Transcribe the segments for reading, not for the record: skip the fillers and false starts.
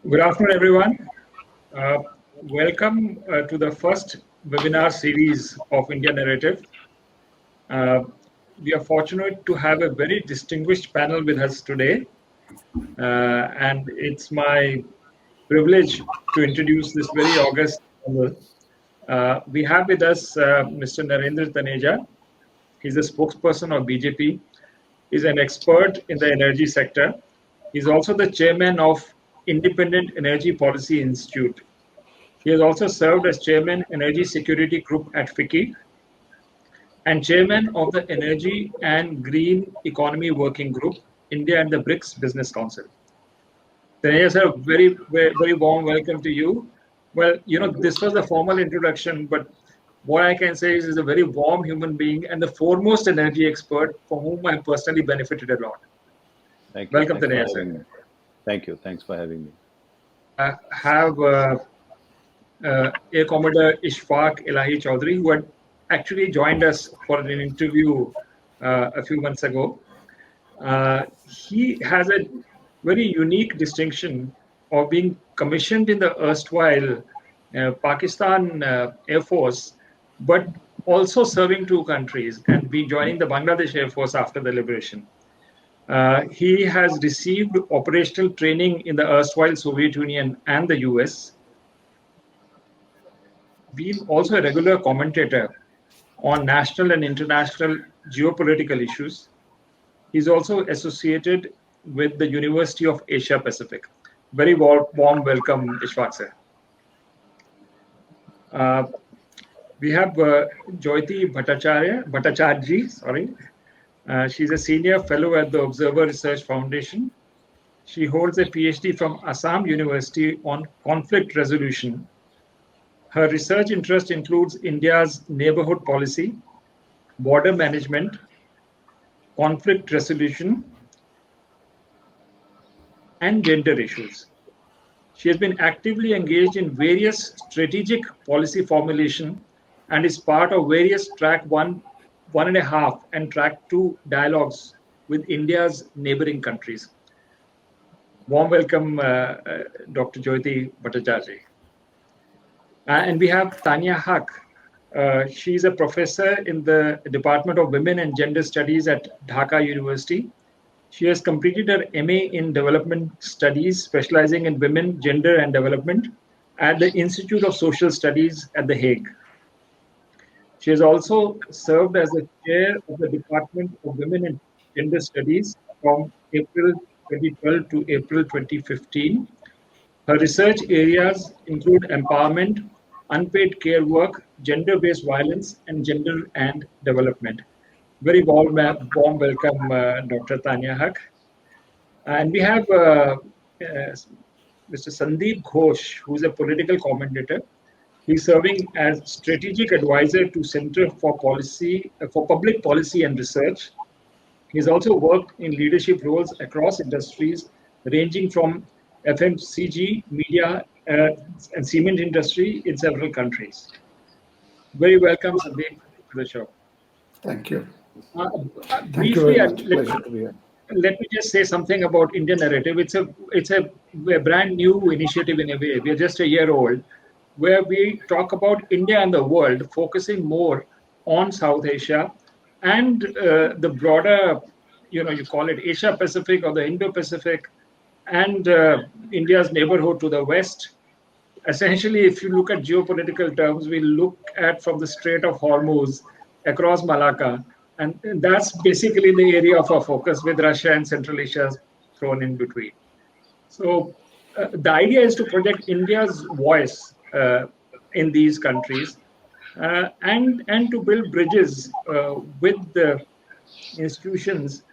Good afternoon, everyone. Uh, Welcome to the first webinar series of India Narrative. Uh, we are fortunate to have a very distinguished panel with us today, and it's my privilege to introduce this very august panel. We have with us Mr. Narendra Taneja. He's a spokesperson of BJP. He's an expert in the energy sector. He's also the chairman of Independent Energy Policy Institute. He has also served as Chairman Energy Security Group at FICCI and Chairman of the Energy and Green Economy Working Group, India and the BRICS Business Council. Taneja sir, very warm welcome to you. Well, this was the formal introduction, but what I can say is he's a very warm human being and the foremost energy expert for whom I personally benefited a lot. Thank you. Welcome, Taneja sir. Thank you. Thanks for having me. Have Air Commodore Ishfaq Elahi Chaudhary, who had actually joined us for an interview a few months ago. He has a very unique distinction of being commissioned in the erstwhile Pakistan Air Force, but also serving two countries and be joining the Bangladesh Air Force after the liberation. He has received operational training in the erstwhile Soviet Union and the US. Been also a regular commentator on national and international geopolitical issues. He's also associated with the University of Asia Pacific. Very warm welcome, Ishfaq sir. We have Jyoti Bhattacharya, sorry. She's a senior fellow at the Observer Research Foundation. She holds a PhD from Assam University on conflict resolution. Her research interest includes India's neighborhood policy, border management, conflict resolution, and gender issues. She has been actively engaged in various strategic policy formulation and is part of various track 1.5, and track 2 dialogues with India's neighboring countries. Warm welcome, Dr. Jyoti Bhattacharya. And we have Tanya Haq. She's a professor in the Department of Women and Gender Studies at Dhaka University. She has completed her MA in Development Studies, specializing in women, gender, and development at the Institute of Social Studies at The Hague. She has also served as the chair of the Department of Women and Gender Studies from April 2012 to April 2015. Her research areas include empowerment, unpaid care work, gender-based violence, and gender and development. Very warm welcome, Dr. Tanya Haq. And we have Mr. Sandeep Ghosh, who is a political commentator. He's serving as strategic advisor to Center for Public Policy and Research. He's also worked in leadership roles across industries, ranging from FMCG, media, and cement industry in several countries. Very welcome, Sandeep, to the show. Thank you. Briefly, let me just say something about Indian narrative. It's a brand new initiative in a way. We're just a year old, where we talk about India and the world, focusing more on South Asia and the broader, you call it Asia Pacific or the Indo-Pacific, and India's neighborhood to the west. Essentially, if you look at geopolitical terms, we look at from the Strait of Hormuz across Malacca, and that's basically the area of our focus, with Russia and Central Asia thrown in between. So the idea is to project India's voice in these countries and to build bridges with the institutions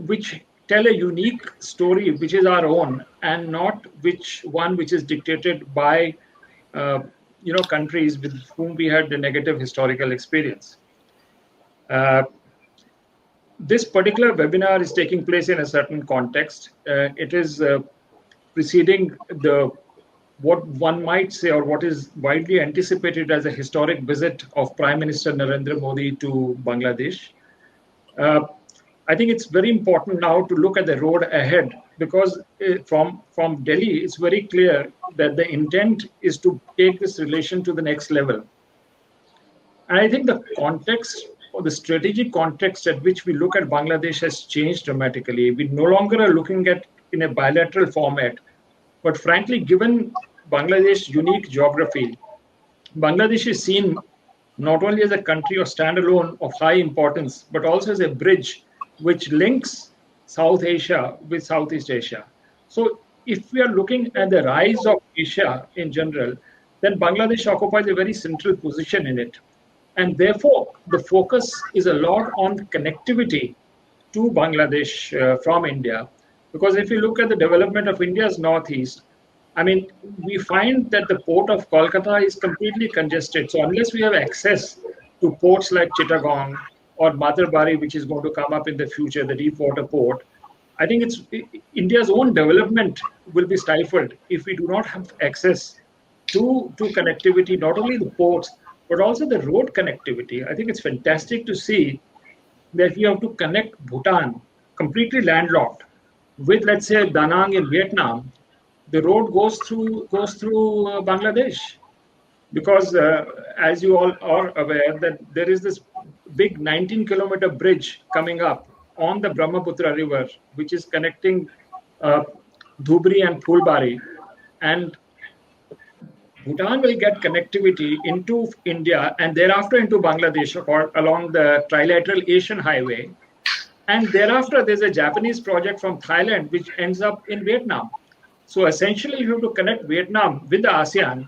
which tell a unique story, which is our own, and not which is dictated by countries with whom we had a negative historical experience. This particular webinar is taking place in a certain context. It is preceding what one might say, or what is widely anticipated as a historic visit of Prime Minister Narendra Modi to Bangladesh. I think it's very important now to look at the road ahead, because from Delhi, it's very clear that the intent is to take this relation to the next level. And I think the context, or the strategic context at which we look at Bangladesh, has changed dramatically. We no longer are looking at in a bilateral format, but frankly, given Bangladesh's unique geography, Bangladesh is seen not only as a country or standalone of high importance, but also as a bridge which links South Asia with Southeast Asia. So, if we are looking at the rise of Asia in general, then Bangladesh occupies a very central position in it. And therefore, the focus is a lot on connectivity to Bangladesh from India. Because if you look at the development of India's northeast, I mean, we find that the port of Kolkata is completely congested. So unless we have access to ports like Chittagong or Matarbari, which is going to come up in the future, the deep water port, I think India's own development will be stifled if we do not have access to connectivity, not only the ports, but also the road connectivity. I think it's fantastic to see that we have to connect Bhutan, completely landlocked, with, let's say, Da Nang in Vietnam. The road goes through Bangladesh, because as you all are aware, that there is this big 19-kilometer bridge coming up on the Brahmaputra River, which is connecting uh, Dhubri and Phulbari, and Bhutan will get connectivity into India and thereafter into Bangladesh or along the trilateral Asian highway. And thereafter, there's a Japanese project from Thailand which ends up in Vietnam. So essentially, if you have to connect Vietnam with the ASEAN,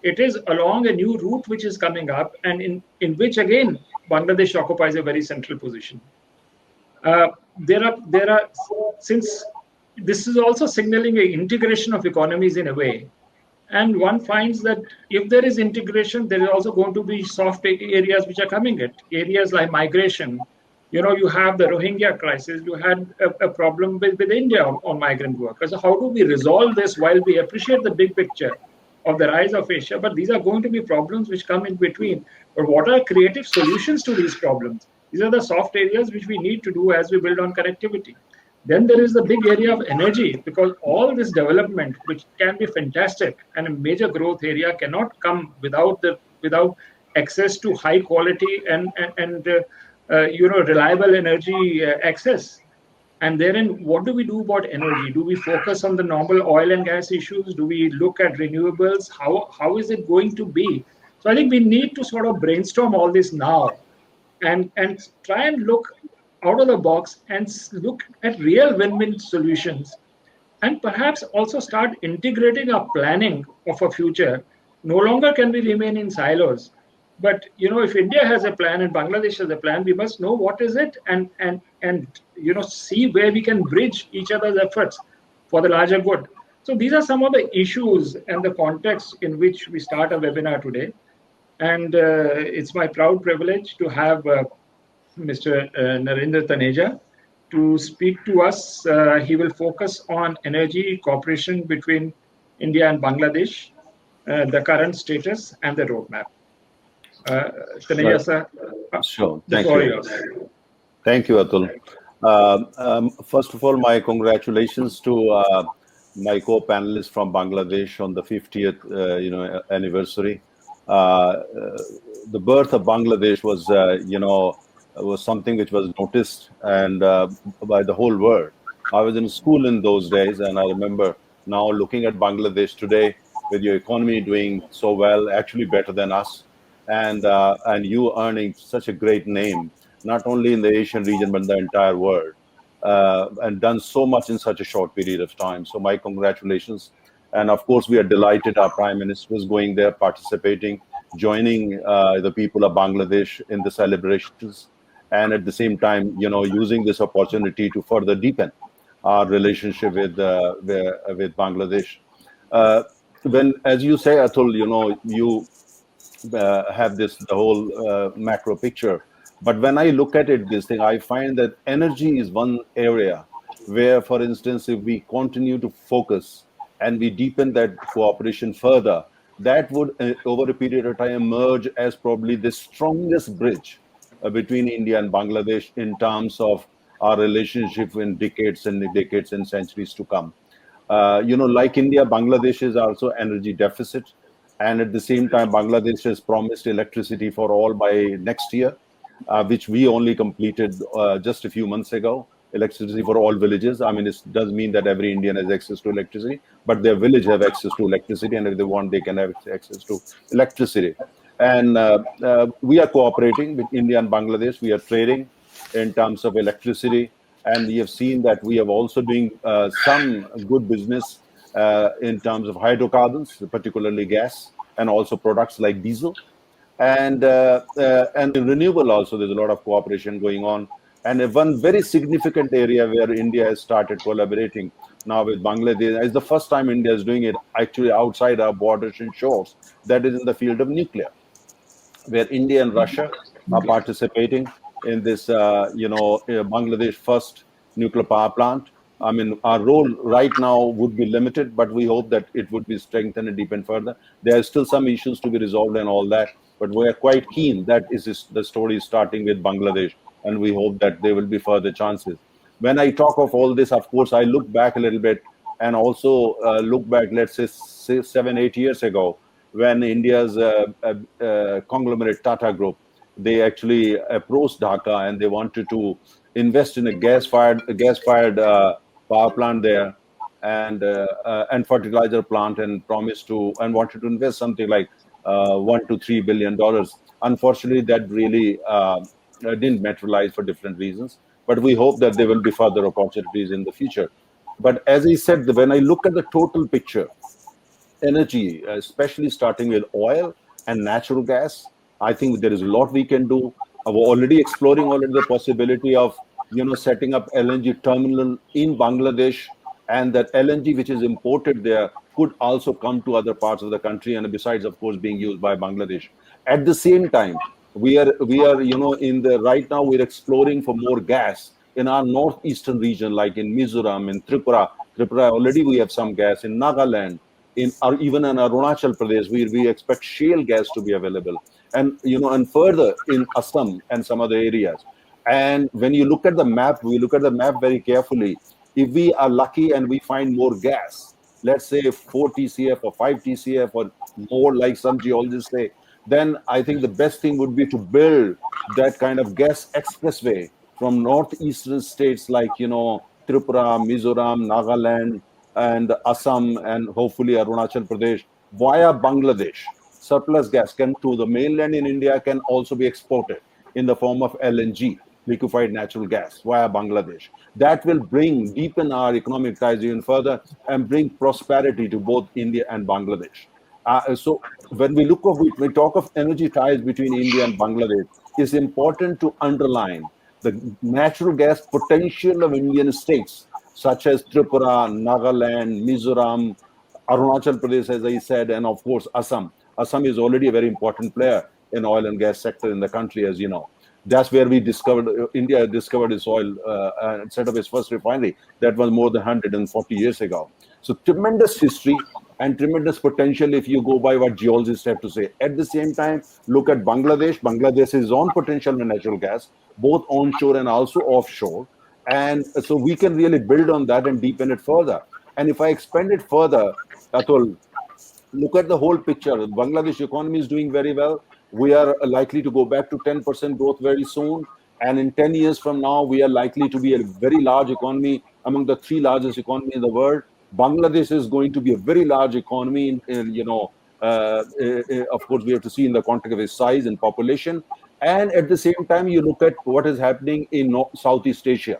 it is along a new route which is coming up, and in which again Bangladesh occupies a very central position. There are since this is also signaling an integration of economies in a way, and one finds that if there is integration, there is also going to be soft areas which are coming at areas like migration. You have the Rohingya crisis. You had a problem with India on migrant workers. So how do we resolve this while we appreciate the big picture of the rise of Asia? But these are going to be problems which come in between. But what are creative solutions to these problems? These are the soft areas which we need to do as we build on connectivity. Then there is the big area of energy, because all this development, which can be fantastic and a major growth area, cannot come without access to high quality and reliable energy access. And therein, what do we do about energy? Do we focus on the normal oil and gas issues? Do we look at renewables? How is it going to be? So I think we need to sort of brainstorm all this now, and try and look out of the box and look at real win-win solutions, and perhaps also start integrating our planning of a future. No longer can we remain in silos, but if India has a plan and Bangladesh has a plan, we must know what is it, and see where we can bridge each other's efforts for the larger good. So these are some of the issues and the context in which we start a webinar today. And it's my proud privilege to have Mr. Narendra Taneja to speak to us. He will focus on energy cooperation between India and Bangladesh, the current status, and the roadmap. Taneja, sir, Sure. the floor is yours. Thank you, Atul. First of all, my congratulations to my co-panelists from Bangladesh on the 50th, anniversary. The birth of Bangladesh was something which was noticed and by the whole world. I was in school in those days, and I remember now looking at Bangladesh today with your economy doing so well, actually better than us, and you earning such a great name, not only in the Asian region but in the entire world, and done so much in such a short period of time. So my congratulations. And of course, we are delighted our Prime Minister is going there, participating, joining the people of Bangladesh in the celebrations, and at the same time, using this opportunity to further deepen our relationship with Bangladesh. When, as you say, Atul, you have the whole macro picture. But when I look at it, this thing, I find that energy is one area where, for instance, if we continue to focus and we deepen that cooperation further, that would, over a period of time, emerge as probably the strongest bridge between India and Bangladesh in terms of our relationship in decades and centuries to come. Like India, Bangladesh is also energy deficit, and at the same time, Bangladesh has promised electricity for all by next year, which we only completed just a few months ago. Electricity for all villages. I mean, it does mean that every Indian has access to electricity, but their village have access to electricity, and if they want, they can have access to electricity. And we are cooperating with India and Bangladesh. We are trading in terms of electricity, and we have seen that we have also doing some good business in terms of hydrocarbons, particularly gas, and also products like diesel. And in renewable also, there's a lot of cooperation going on. And one very significant area where India has started collaborating now with Bangladesh is the first time India is doing it actually outside our borders and shores. That is in the field of nuclear, where India and Russia are Okay. participating in this, Bangladesh first nuclear power plant. I mean, our role right now would be limited, but we hope that it would be strengthened and deepened further. There are still some issues to be resolved and all that, but we are quite keen that the story is starting with Bangladesh, and we hope that there will be further chances. When I talk of all this, of course, I look back a little bit and also look back, let's say 7, 8 years ago, when India's conglomerate Tata Group, they actually approached Dhaka and they wanted to invest in a gas-fired power plant there, and fertilizer plant, and promised to and wanted to invest something like $1 to $3 billion. Unfortunately, that really didn't materialize for different reasons. But we hope that there will be further opportunities in the future. But as I said, when I look at the total picture, energy, especially starting with oil and natural gas, I think there is a lot we can do. We're already exploring the possibility of setting up LNG terminal in Bangladesh, and that LNG which is imported there could also come to other parts of the country, and besides, of course, being used by Bangladesh. At the same time, we are in the right now we're exploring for more gas in our northeastern region, like in Mizoram, in Tripura already we have some gas, in Nagaland, in or even in Arunachal Pradesh, we expect shale gas to be available, and further in Assam and some other areas. And when you look at the map, we look at the map very carefully. If we are lucky and we find more gas, let's say 4 TCF or 5 TCF or more, like some geologists say, then I think the best thing would be to build that kind of gas expressway from northeastern states like Tripura, Mizoram, Nagaland, and Assam, and hopefully Arunachal Pradesh via Bangladesh. Surplus gas can to the mainland in India can also be exported in the form of LNG, liquefied natural gas, via Bangladesh. That will deepen our economic ties even further and bring prosperity to both India and Bangladesh. So when we talk of energy ties between India and Bangladesh, it's important to underline the natural gas potential of Indian states such as Tripura, Nagaland, Mizoram, Arunachal Pradesh, as I said, and of course Assam. Assam is already a very important player in oil and gas sector in the country, as you know. That's where India discovered its oil and set up its first refinery. That was more than 140 years ago. So tremendous history and tremendous potential if you go by what geologists have to say. At the same time, look at Bangladesh. Bangladesh has its own potential in natural gas, both onshore and also offshore. And so we can really build on that and deepen it further. And if I expand it further, Atul, look at the whole picture. Bangladesh economy is doing very well. We are likely to go back to 10% growth very soon. And in 10 years from now, we are likely to be a very large economy, among the 3 largest economies in the world. Bangladesh is going to be a very large economy. Of course, we have to see in the context of its size and population. And at the same time, you look at what is happening in Southeast Asia.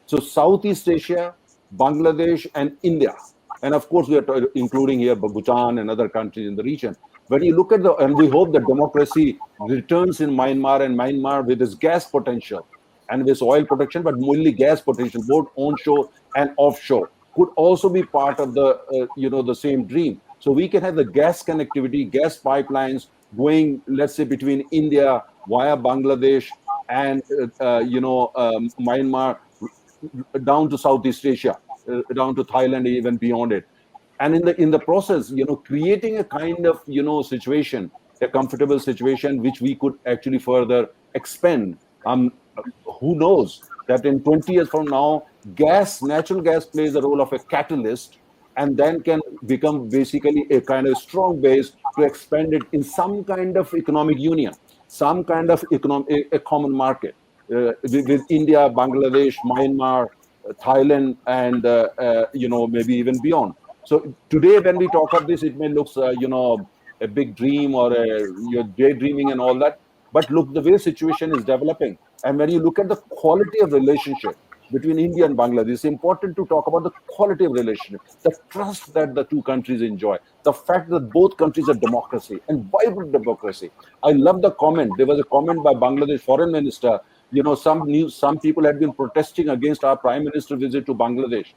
So Southeast Asia, Bangladesh, and India. And of course, we are including here Bhutan and other countries in the region. When you look at and we hope that democracy returns in Myanmar, and Myanmar with its gas potential and with oil production, but mainly gas potential, both onshore and offshore, could also be part of the same dream. So we can have the gas connectivity, gas pipelines going, let's say, between India via Bangladesh and Myanmar down to Southeast Asia, down to Thailand, even beyond it. And in the process, creating a kind of situation, a comfortable situation which we could actually further expand. Who knows? that in 20 years from now, natural gas plays the role of a catalyst and then can become basically a kind of strong base to expand it in some kind of economic union, some kind of a common market with India, Bangladesh, Myanmar, Thailand, and maybe even beyond. So today, when we talk of this, it may look a big dream or you're daydreaming and all that. But look, the way situation is developing, and when you look at the quality of relationship between India and Bangladesh, it's important to talk about the quality of relationship, the trust that the two countries enjoy, the fact that both countries are democracy and vibrant democracy. I love the comment. There was a comment by Bangladesh Foreign Minister. Some people had been protesting against our Prime Minister visit to Bangladesh.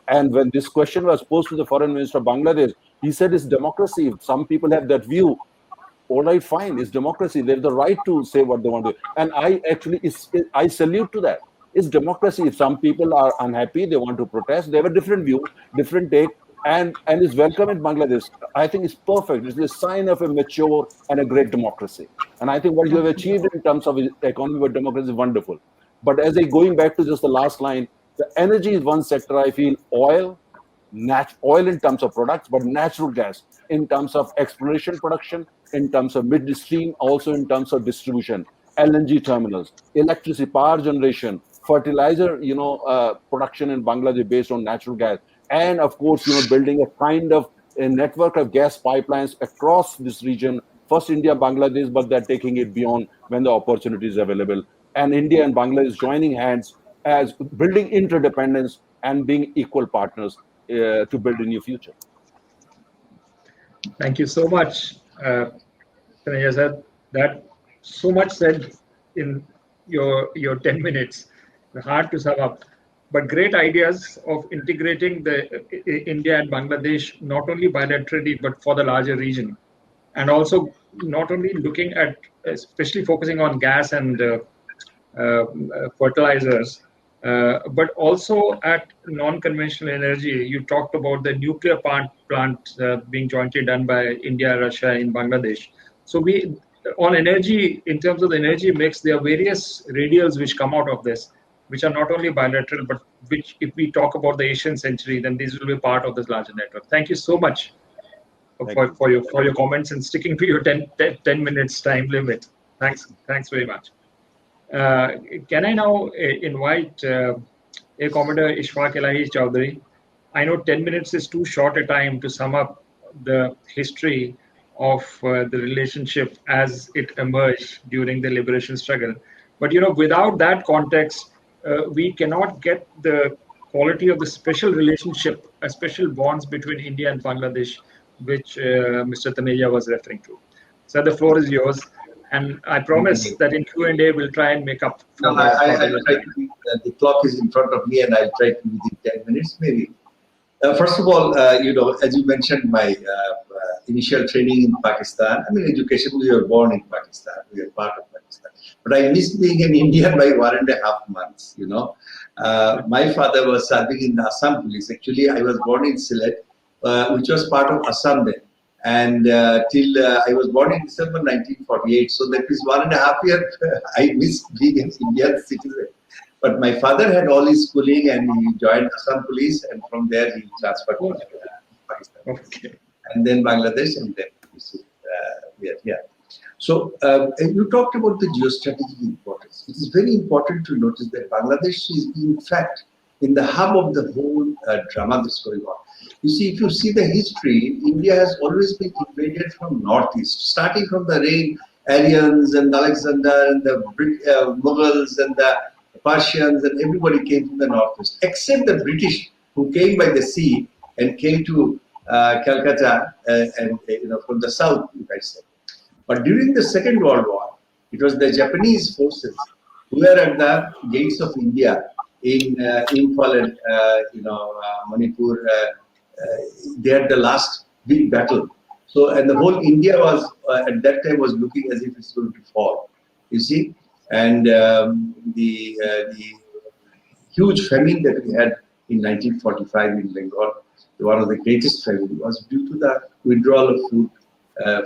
And when this question was posed to the Foreign Minister of Bangladesh, he said it's democracy. If some people have that view, all right, fine, it's democracy. They have the right to say what they want to do. And I salute to that. It's democracy. If some people are unhappy, they want to protest, they have a different view, different take, and it's welcome in Bangladesh. I think it's perfect. It's a sign of a mature and a great democracy. And I think what you have achieved in terms of economy with democracy is wonderful. But going back to just the last line, the energy is one sector I feel oil in terms of products, but natural gas in terms of exploration production, in terms of midstream, also in terms of distribution, LNG terminals, electricity, power generation, fertilizer, production in Bangladesh based on natural gas, and of course, building a kind of a network of gas pipelines across this region. First India, Bangladesh, but they're taking it beyond when the opportunity is available. And India and Bangladesh joining hands as building interdependence and being equal partners to build a new future. Thank you so much, Kanaya sir. That so much said in your 10 minutes. Hard to sum up, but great ideas of integrating the India and Bangladesh not only bilaterally but for the larger region, and also not only looking at especially focusing on gas and fertilizers, but also at non-conventional energy. You talked about the nuclear plant being jointly done by India, Russia in Bangladesh. So on energy, in terms of the energy mix, there are various radials which come out of this, which are not only bilateral, but which, if we talk about the Asian century, then these will be part of this larger network. Thank you so much for your comments and sticking to your 10 minutes time limit. Thanks very much. Can I now invite Air Commodore Ishfaq Elahi Chowdhury? I know 10 minutes is too short a time to sum up the history of the relationship as it emerged during the liberation struggle. But without that context, we cannot get the quality of the special relationship, special bonds between India and Bangladesh, which Mr. Taneja was referring to. So the floor is yours. And I promise that in Q&A, we'll try and make up for the clock is in front of me, and I'll try to within 10 minutes, maybe. First of all, as you mentioned, my initial training in Pakistan, education, we were born in Pakistan, we are part of Pakistan. But I missed being an Indian by 1.5 months, My father was serving in the Assam police. Actually, I was born in Sylhet, which was part of Assam then. And till I was born in December 1948, so that is 1.5 years I missed being an Indian citizen. But my father had all his schooling, and he joined Assam police, and from there he transferred to Pakistan, and then Bangladesh, and then So you talked about the geostrategic importance. It is very important to notice that Bangladesh is in fact in the hub of the whole drama that's going on. You see, if you see the history, India has always been invaded from northeast, starting from the Aryans and Alexander and the Mughals and the Persians, and everybody came from the northwest, except the British, who came by the sea and came to Calcutta and from the south, if I say. But during the Second World War, it was the Japanese forces who were at the gates of India in Imphal and Manipur. They had the last big battle. So, and the whole India was at that time was looking as if it's going to fall. You see, and the huge famine that we had in 1945 in Bengal, one of the greatest famine, was due to the withdrawal of food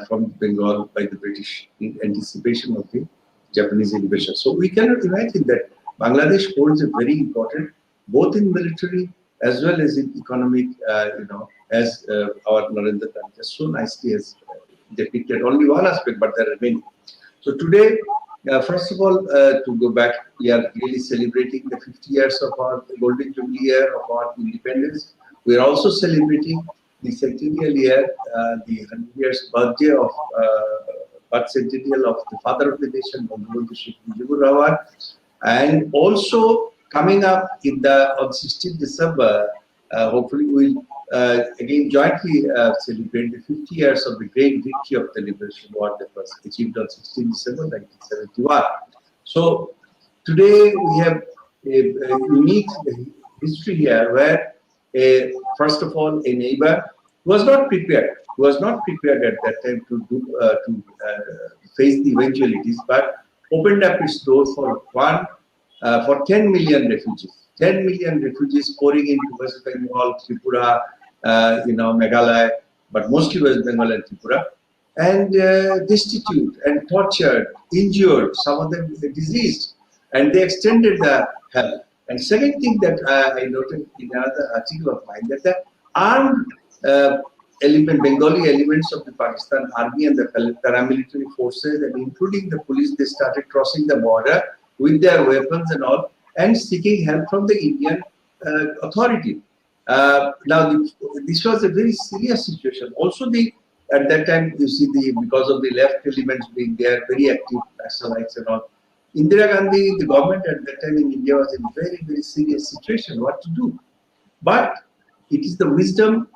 from Bengal by the British in anticipation of the Japanese invasion. So we cannot imagine that Bangladesh holds a very important, both in military as well as in economic, as our Narendra Modi so nicely has depicted only one aspect, but there are many. So today, first of all, to go back, we are really celebrating the 50 years of our golden jubilee year of our independence. We are also celebrating the centennial year, the 100 years birthday of birth centennial of the father of the nation, Bangabandhu Sheikh Mujibur Rahman, and also coming up in the on 16th December, hopefully we'll again jointly celebrate the 50 years of the great victory of the Liberation War that was achieved on 16th December 1971. So today we have a unique history here where, first of all, a neighbor was not prepared. Was not prepared at that time to face the eventualities, but opened up its doors for 10 million refugees. 10 million refugees pouring into West Bengal, Tripura, Meghalaya, but mostly West Bengal and Tripura, and destitute and tortured, injured, some of them diseased, and they extended the help. And second thing that I noted in another article of mine, that the armed Bengali elements of the Pakistan army and the paramilitary forces, and including the police, they started crossing the border with their weapons and all, and seeking help from the Indian authority. This was a very serious situation. Also, at that time, you see, because of the left elements being there, very active Naxalites and all, Indira Gandhi, the government at that time in India was in a very, very serious situation, what to do. But it is the wisdom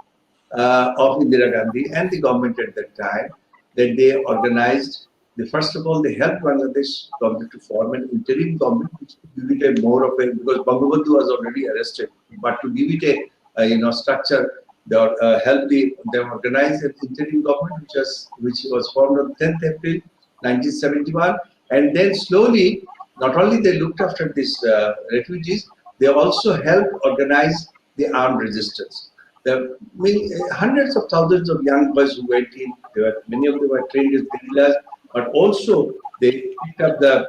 of Indira Gandhi and the government at that time that they organized. First of all, they helped Bangladesh government to form an interim government, which could give it a more of a, because Bangabandhu was already arrested, but to give it a structure, they helped them organize an interim government, which was formed on 10th April 1971, and then slowly, not only they looked after these refugees, they also helped organize the armed resistance. There were hundreds of thousands of young boys who went in. Many of them were trained as guerrillas, but also they picked up the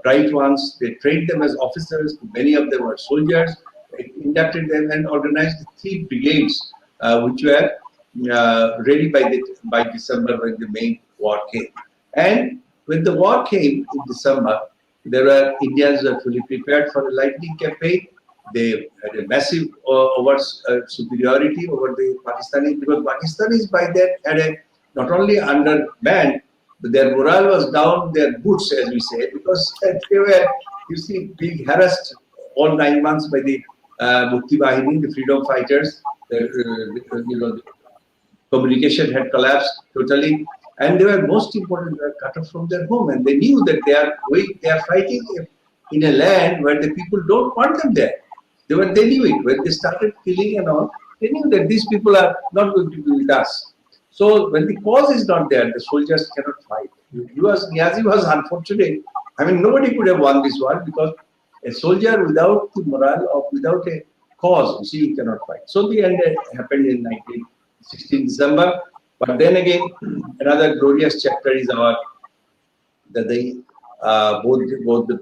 bright ones. They trained them as officers. Many of them were soldiers. They inducted them and organized 3 brigades, which were ready by December when the main war came. And when the war came in December, Indians were fully prepared for a lightning campaign. They had a massive superiority over the Pakistanis, because Pakistanis by then had not only undermanned, but their morale was down, their boots, as we say, because they were, you see, being harassed all 9 months by the Mukti Bahini, the freedom fighters. The communication had collapsed totally, and they were, most important, they were cut off from their home, and they knew that they are fighting in a land where the people don't want them there. They knew it. When they started killing and all, they knew that these people are not going to be with us. So when the cause is not there, the soldiers cannot fight. Niazi was unfortunate. I mean, nobody could have won this war, because a soldier without the morale or without a cause, you see, he cannot fight. So the end happened in 1916 December. But then again, another glorious chapter is that both the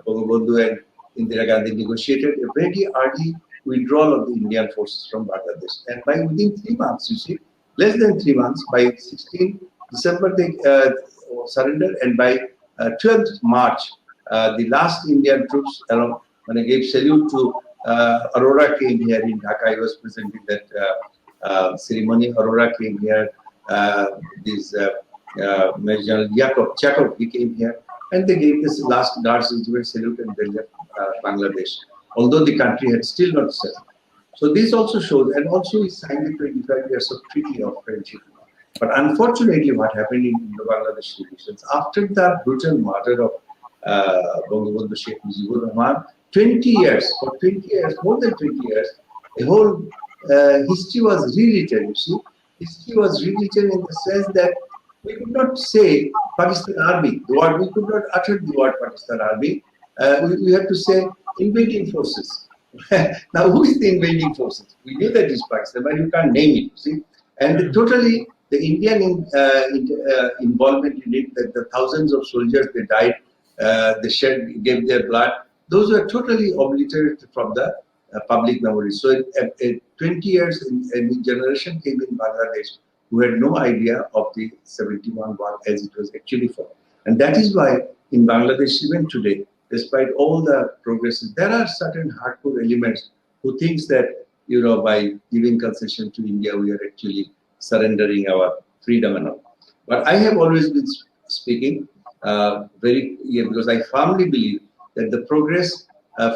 Bangabandhu and Indira Gandhi negotiated a very early withdrawal of the Indian forces from Bangladesh. And within 3 months, you see, less than 3 months, by 16 December, they surrendered, and by 12th March, the last Indian troops, when I gave salute to Aurora, came here in Dhaka. I was present in that ceremony. Aurora came here. Major Yakov, he came here, and they gave this last Guards Regiment salute, and they left Bangladesh, although the country had still not settled. So this also shows, and also we signed the 25 years of treaty of friendship. But unfortunately, what happened in the Bangladesh relations, after the brutal murder of Bangabandhu Sheikh Mujibur Rahman, 20 years, more than 20 years, the whole history was rewritten, you see. History was rewritten in the sense that we could not say Pakistan army, we could not utter the word Pakistan army. We have to say invading forces. Now, who is the invading forces? We knew that it's Pakistan, but you can't name it, see. And totally, the Indian involvement in it, that the thousands of soldiers, they died, they gave their blood, those were totally obliterated from the public memory. So 20 years, a new generation came in Bangladesh who had no idea of the 71 war as it was actually fought. And that is why in Bangladesh, even today, despite all the progresses, there are certain hardcore elements who thinks that, you know, by giving concession to India, we are actually surrendering our freedom and all. But I have always been speaking because I firmly believe that the progress,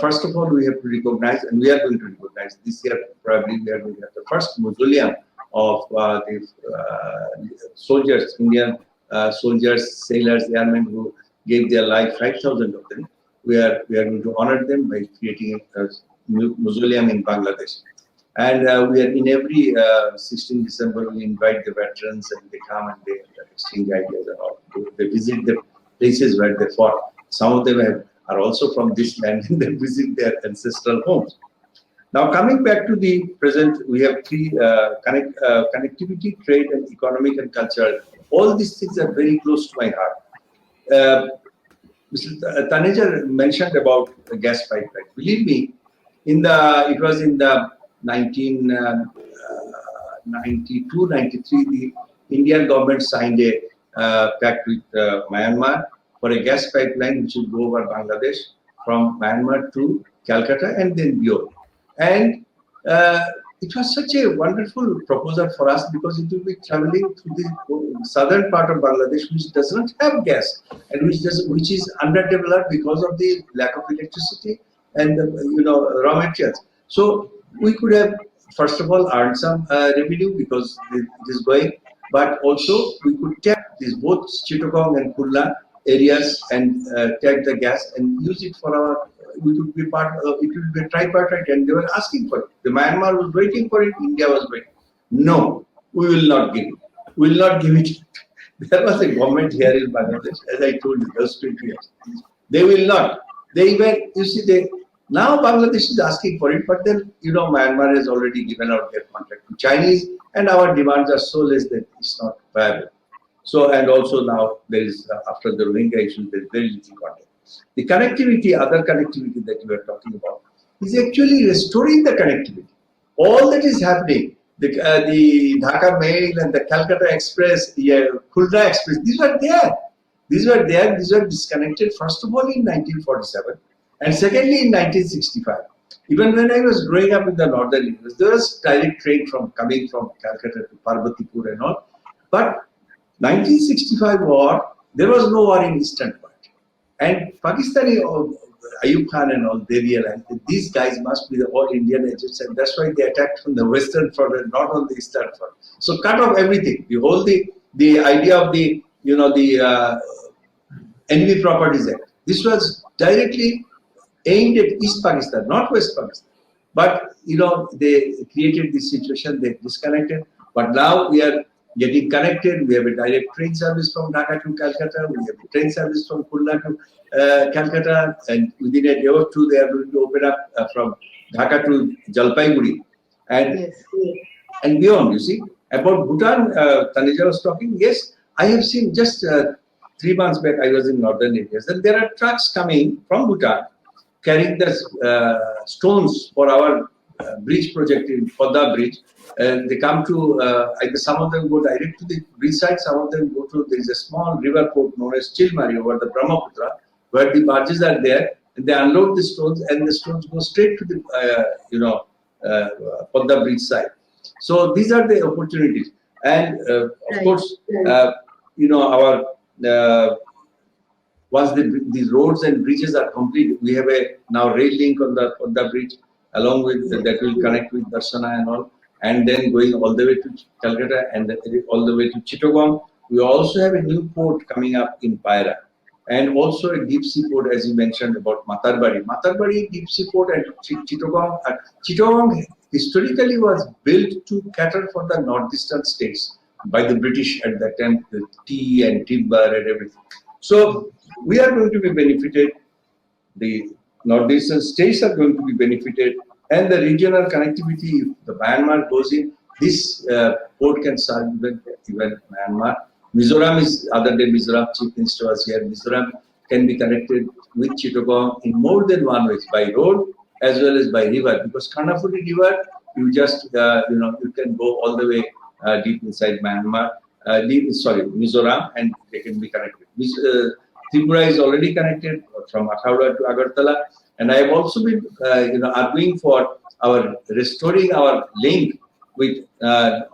first of all, we have to recognize, and we are going to recognize this year, probably we are going to have the first mausoleum of the soldiers, Indian soldiers, sailors, airmen who gave their life, 5,000 of them. We are going to honor them by creating a mausoleum in Bangladesh. And we are in every 16 December, we invite the veterans and they come and they exchange ideas and all. They visit the places where they fought. Some of them are also from this land and they visit their ancestral homes. Now, coming back to the present, we have three connectivity, trade, and economic and cultural. All these things are very close to my heart. Mr. Taneja mentioned about the gas pipeline. Believe me, it was in the 1992, 93, the Indian government signed a pact with Myanmar for a gas pipeline which would go over Bangladesh from Myanmar to Calcutta and then beyond. And it was such a wonderful proposal for us because it will be traveling through the southern part of Bangladesh, which does not have gas and which is underdeveloped because of the lack of electricity and raw materials. So we could have, first of all, earned some revenue because it is going, but also we could tap these both Chittagong and Kurla areas and tap the gas and use it for our. We could be part. It would be a tripartite, and they were asking for it. The Myanmar was waiting for it. India was waiting. No, we will not give it. We will not give it. There was a government here in Bangladesh, as I told you, those 20 years. They will not. They even, you see, now Bangladesh is asking for it, but then, Myanmar has already given out their contract to Chinese, and our demands are so less that it's not viable. So, and also now there is, after the Rohingya issue, there's very little contact. The connectivity, other connectivity that you are talking about, is actually restoring the connectivity. All that is happening, the Dhaka Mail and the Calcutta Express, the Khulda Express, these were there. These were disconnected, first of all, in 1947, and secondly, in 1965. Even when I was growing up in the northern areas, there was direct train coming from Calcutta to Parbatipur and all. But 1965 war, there was no war in Eastern part. And Pakistani, Ayub Khan and all, they realized that these guys must be the all Indian agents, and that's why they attacked from the Western front and not on the Eastern front. So cut off everything. The whole the idea of the Enemy Properties Act. This was directly aimed at East Pakistan, not West Pakistan. But they created this situation. They disconnected. But now we are getting connected. We have a direct train service from Dhaka to Calcutta. We have a train service from Kurla to Calcutta. And within a day or two, they are going to open up from Dhaka to Jalpaiguri. And beyond, you see. About Bhutan, Taneja was talking. Yes, I have seen just 3 months back, I was in northern areas. And there are trucks coming from Bhutan carrying the stones for our bridge project in Podda Bridge. They come to, either some of them go direct to the bridge side, some of them go to, there is a small river port known as Chilmari over the Brahmaputra, where the barges are there, and they unload the stones, and the stones go straight to the, Podda Bridge side. So these are the opportunities. And of course, our, once these roads and bridges are complete, we have a now rail link on the bridge, along with that will connect with Darsana and all, and then going all the way to Calcutta and all the way to Chittagong. We also have a new port coming up in Paira, and also a deep sea port, as you mentioned about Matarbari. Matarbari deep sea port and Chittagong. Chittagong historically was built to cater for the northeastern states by the British at that time, the tea and timber and everything. So we are going to be benefited, the northeastern states are going to be benefited, and the regional connectivity, if the Myanmar goes in, this port can serve even Myanmar. Mizoram is, other day Mizoram Chief Minister was here, Mizoram can be connected with Chittagong in more than one ways, by road as well as by river. Because Kanafuri River, you just you can go all the way deep inside Myanmar, Mizoram, and they can be connected. Tripura is already connected from Athauda to Agartala, and I have also been arguing for our restoring our link with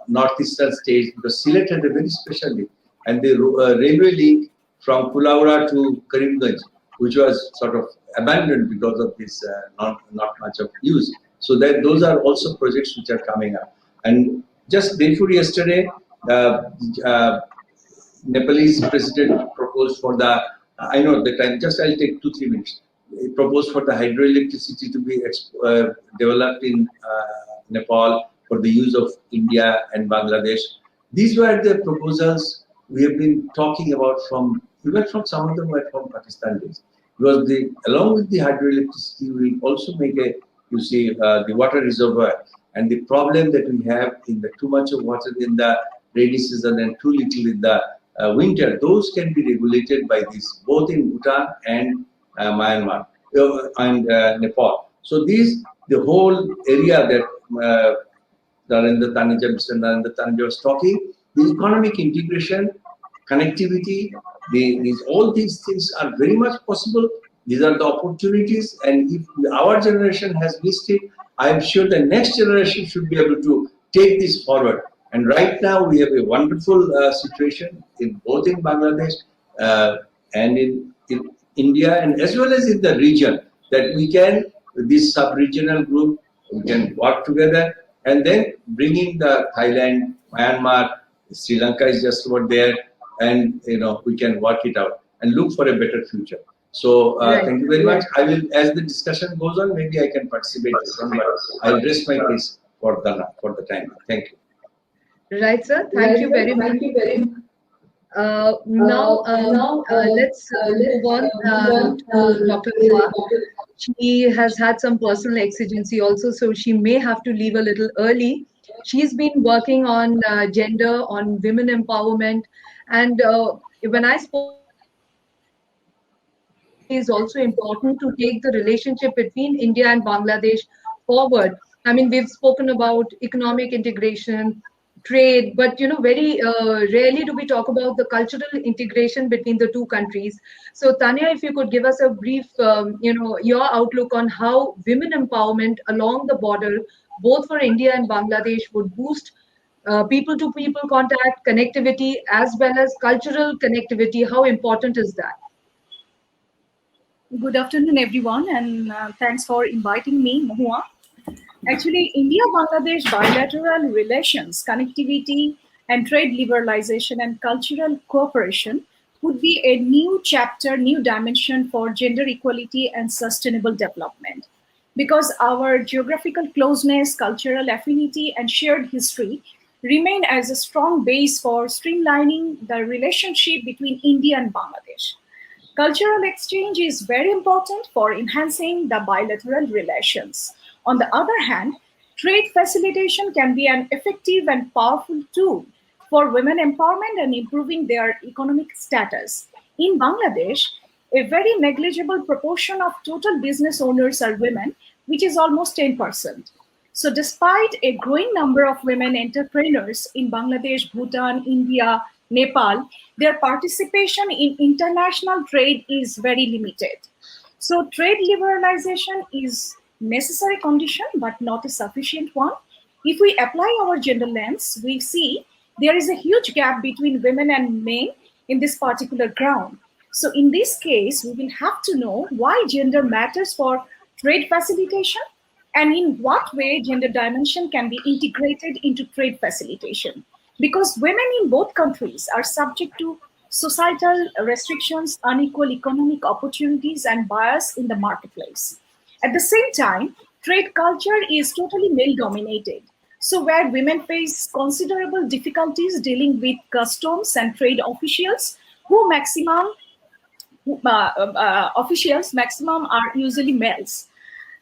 northeastern states, because Sylhet had a very special link, and the railway link from Kulaura to Karimganj, which was sort of abandoned because of this not much of use. So that those are also projects which are coming up. And just before yesterday, Nepalese president proposed for the, I know the time, just I'll take 2-3 minutes. He proposed for the hydroelectricity to be developed in Nepal for the use of India and Bangladesh. These were the proposals we have been talking about even from some of them were from Pakistan days. Because along with the hydroelectricity, we also make the water reservoir, and the problem that we have in the too much of water in the rainy season and too little in the winter, those can be regulated by this, both in Bhutan and Myanmar and Nepal. So the whole area that Mr. Narendra Taneja was talking, the economic integration, connectivity, all these things are very much possible. These are the opportunities, and if our generation has missed it, I am sure the next generation should be able to take this forward. And right now we have a wonderful situation in both in Bangladesh and in India, and as well as in the region, that we can, with this sub-regional group, we can work together, and then bringing the Thailand, Myanmar, Sri Lanka is just over there, and we can work it out and look for a better future. So thank you very much. I will, as the discussion goes on, maybe I can participate, but I'll rest my case for the time. Thank you. Right, sir. Thank you very much. Now, let's move on to Dr. Fa. She has had some personal exigency also, so she may have to leave a little early. She's been working on gender, on women empowerment, and when I spoke is also important to take the relationship between India and Bangladesh forward. I mean, we've spoken about economic integration, trade, but very rarely do we talk about the cultural integration between the two countries. So Tanya, if you could give us a brief your outlook on how women empowerment along the border, both for India and Bangladesh, would boost people to people contact, connectivity, as well as cultural connectivity. How important is that? Good afternoon, everyone, and thanks for inviting me, Mahua. Actually, India-Bangladesh bilateral relations, connectivity, and trade liberalization and cultural cooperation would be a new chapter, new dimension for gender equality and sustainable development. Because our geographical closeness, cultural affinity, and shared history remain as a strong base for streamlining the relationship between India and Bangladesh. Cultural exchange is very important for enhancing the bilateral relations. On the other hand, trade facilitation can be an effective and powerful tool for women empowerment and improving their economic status. In Bangladesh, a very negligible proportion of total business owners are women, which is almost 10%. So despite a growing number of women entrepreneurs in Bangladesh, Bhutan, India, Nepal, their participation in international trade is very limited. So trade liberalization is necessary condition, but not a sufficient one. If we apply our gender lens, we see there is a huge gap between women and men in this particular ground. So in this case, we will have to know why gender matters for trade facilitation and in what way gender dimension can be integrated into trade facilitation. Because women in both countries are subject to societal restrictions, unequal economic opportunities, and bias in the marketplace. At the same time, trade culture is totally male-dominated. So where women face considerable difficulties dealing with customs and trade officials, maximum are usually males.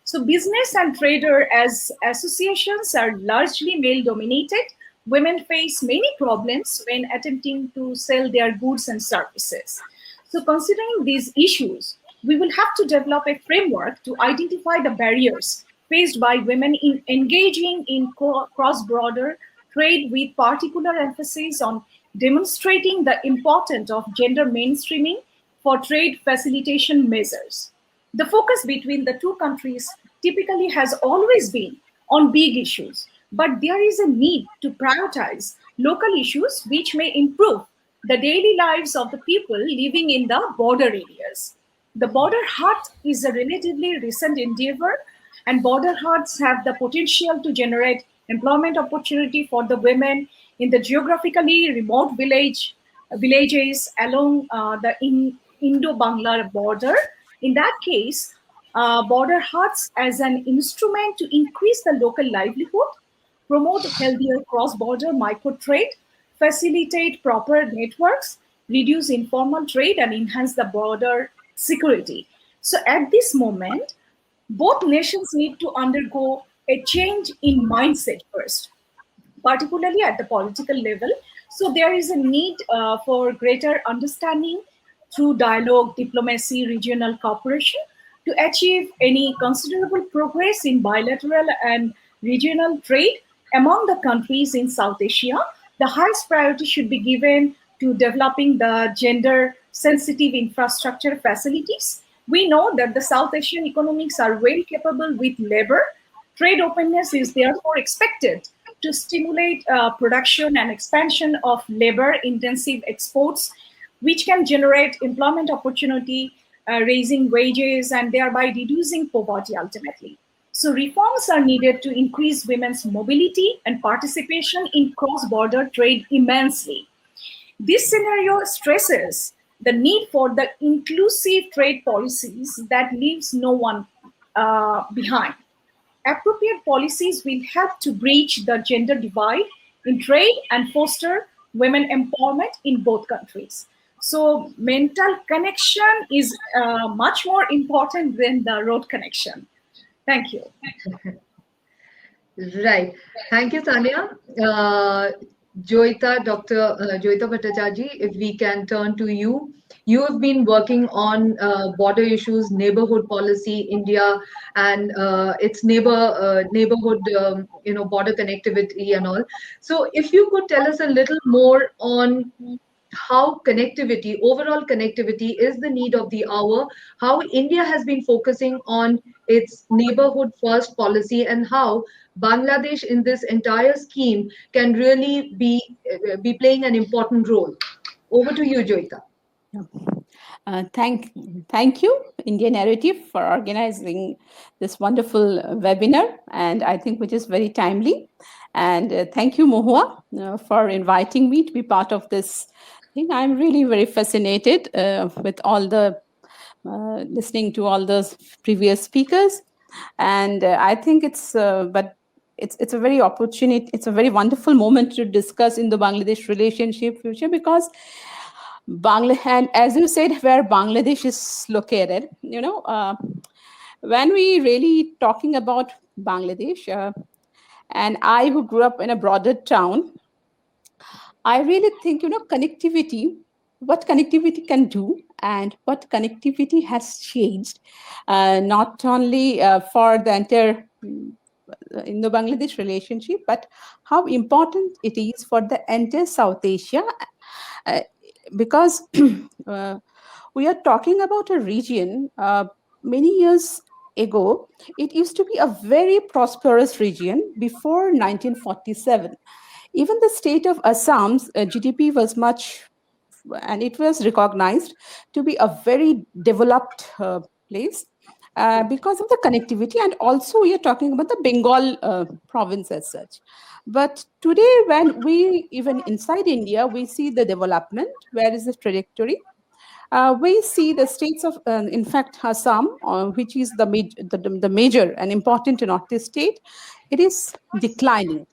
So business and trader as associations are largely male-dominated. Women face many problems when attempting to sell their goods and services. So considering these issues, we will have to develop a framework to identify the barriers faced by women in engaging in cross-border trade, with particular emphasis on demonstrating the importance of gender mainstreaming for trade facilitation measures. The focus between the two countries typically has always been on big issues, but there is a need to prioritize local issues which may improve the daily lives of the people living in the border areas. The border hut is a relatively recent endeavor, and border huts have the potential to generate employment opportunity for the women in the geographically remote villages along the Indo-Bangla border. In that case, border huts as an instrument to increase the local livelihood, promote healthier cross-border micro-trade, facilitate proper networks, reduce informal trade, and enhance the border security. So at this moment, both nations need to undergo a change in mindset first, particularly at the political level. So there is a need for greater understanding through dialogue, diplomacy, regional cooperation to achieve any considerable progress in bilateral and regional trade among the countries in South Asia. The highest priority should be given to developing the gender sensitive infrastructure facilities. We know that the South Asian economies are very capable with labor. Trade openness is therefore expected to stimulate production and expansion of labor-intensive exports, which can generate employment opportunity, raising wages, and thereby reducing poverty ultimately. So reforms are needed to increase women's mobility and participation in cross-border trade immensely. This scenario stresses the need for the inclusive trade policies that leaves no one behind. Appropriate policies will help to breach the gender divide in trade and foster women empowerment in both countries. So mental connection is much more important than the road connection. Thank you. Right. Thank you, Tanya. Dr. Joyita Bhattacharjee, if we can turn to you. You have been working on border issues, neighborhood policy, India, and its neighborhood, border connectivity and all. So, if you could tell us a little more on how connectivity, overall connectivity, is the need of the hour, how India has been focusing on its neighborhood first policy, and how Bangladesh in this entire scheme can really be playing an important role. Over to you, Joyita. Thank you, India Narrative, for organizing this wonderful webinar, and I think which is very timely. And thank you, Mohua, for inviting me to be part of this thing. I'm really very fascinated with all the listening to all those previous speakers, and I think it's a very opportunity. It's a very wonderful moment to discuss in the Bangladesh relationship future, because and as you said, where Bangladesh is located, when we really talking about Bangladesh, and I who grew up in a broader town, I really think, connectivity, what connectivity can do and what connectivity has changed, not only for the entire Indo-Bangladesh relationship, but how important it is for the entire South Asia, because we are talking about a region many years ago. It used to be a very prosperous region before 1947. Even the state of Assam's GDP was much, and it was recognized to be a very developed place because of the connectivity. And also we are talking about the Bengal province as such. But today, when we, even inside India, we see the development, where is the trajectory? We see the states of, in fact, Assam, which is the major and important Northeast state, it is declining.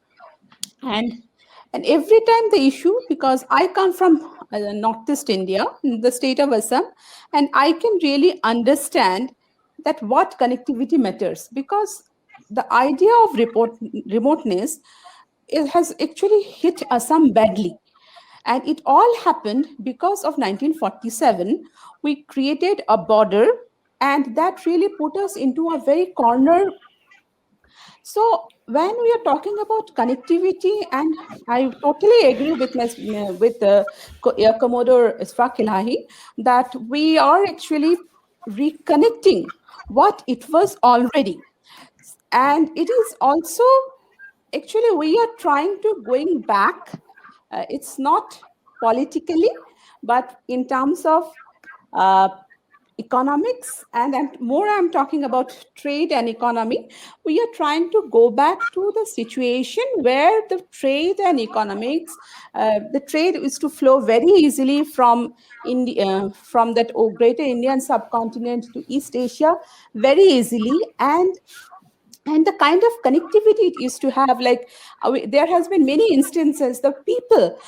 And every time the issue, because I come from Northeast India, the state of Assam, and I can really understand that what connectivity matters, because the idea of remoteness, it has actually hit Assam badly. And it all happened because of 1947. We created a border And that really put us into a very corner. So when we are talking about connectivity, and I totally agree with Commodore Isfaq Ilahi, that we are actually reconnecting what it was already. And it is also, actually, we are trying to going back. It's not politically, but in terms of uh, economics, and I'm talking about trade and economy. We are trying to go back to the situation where the trade and economics, the trade is to flow very easily from India, from that greater Indian subcontinent to East Asia, very easily. And the kind of connectivity it used to have, like there has been many instances the people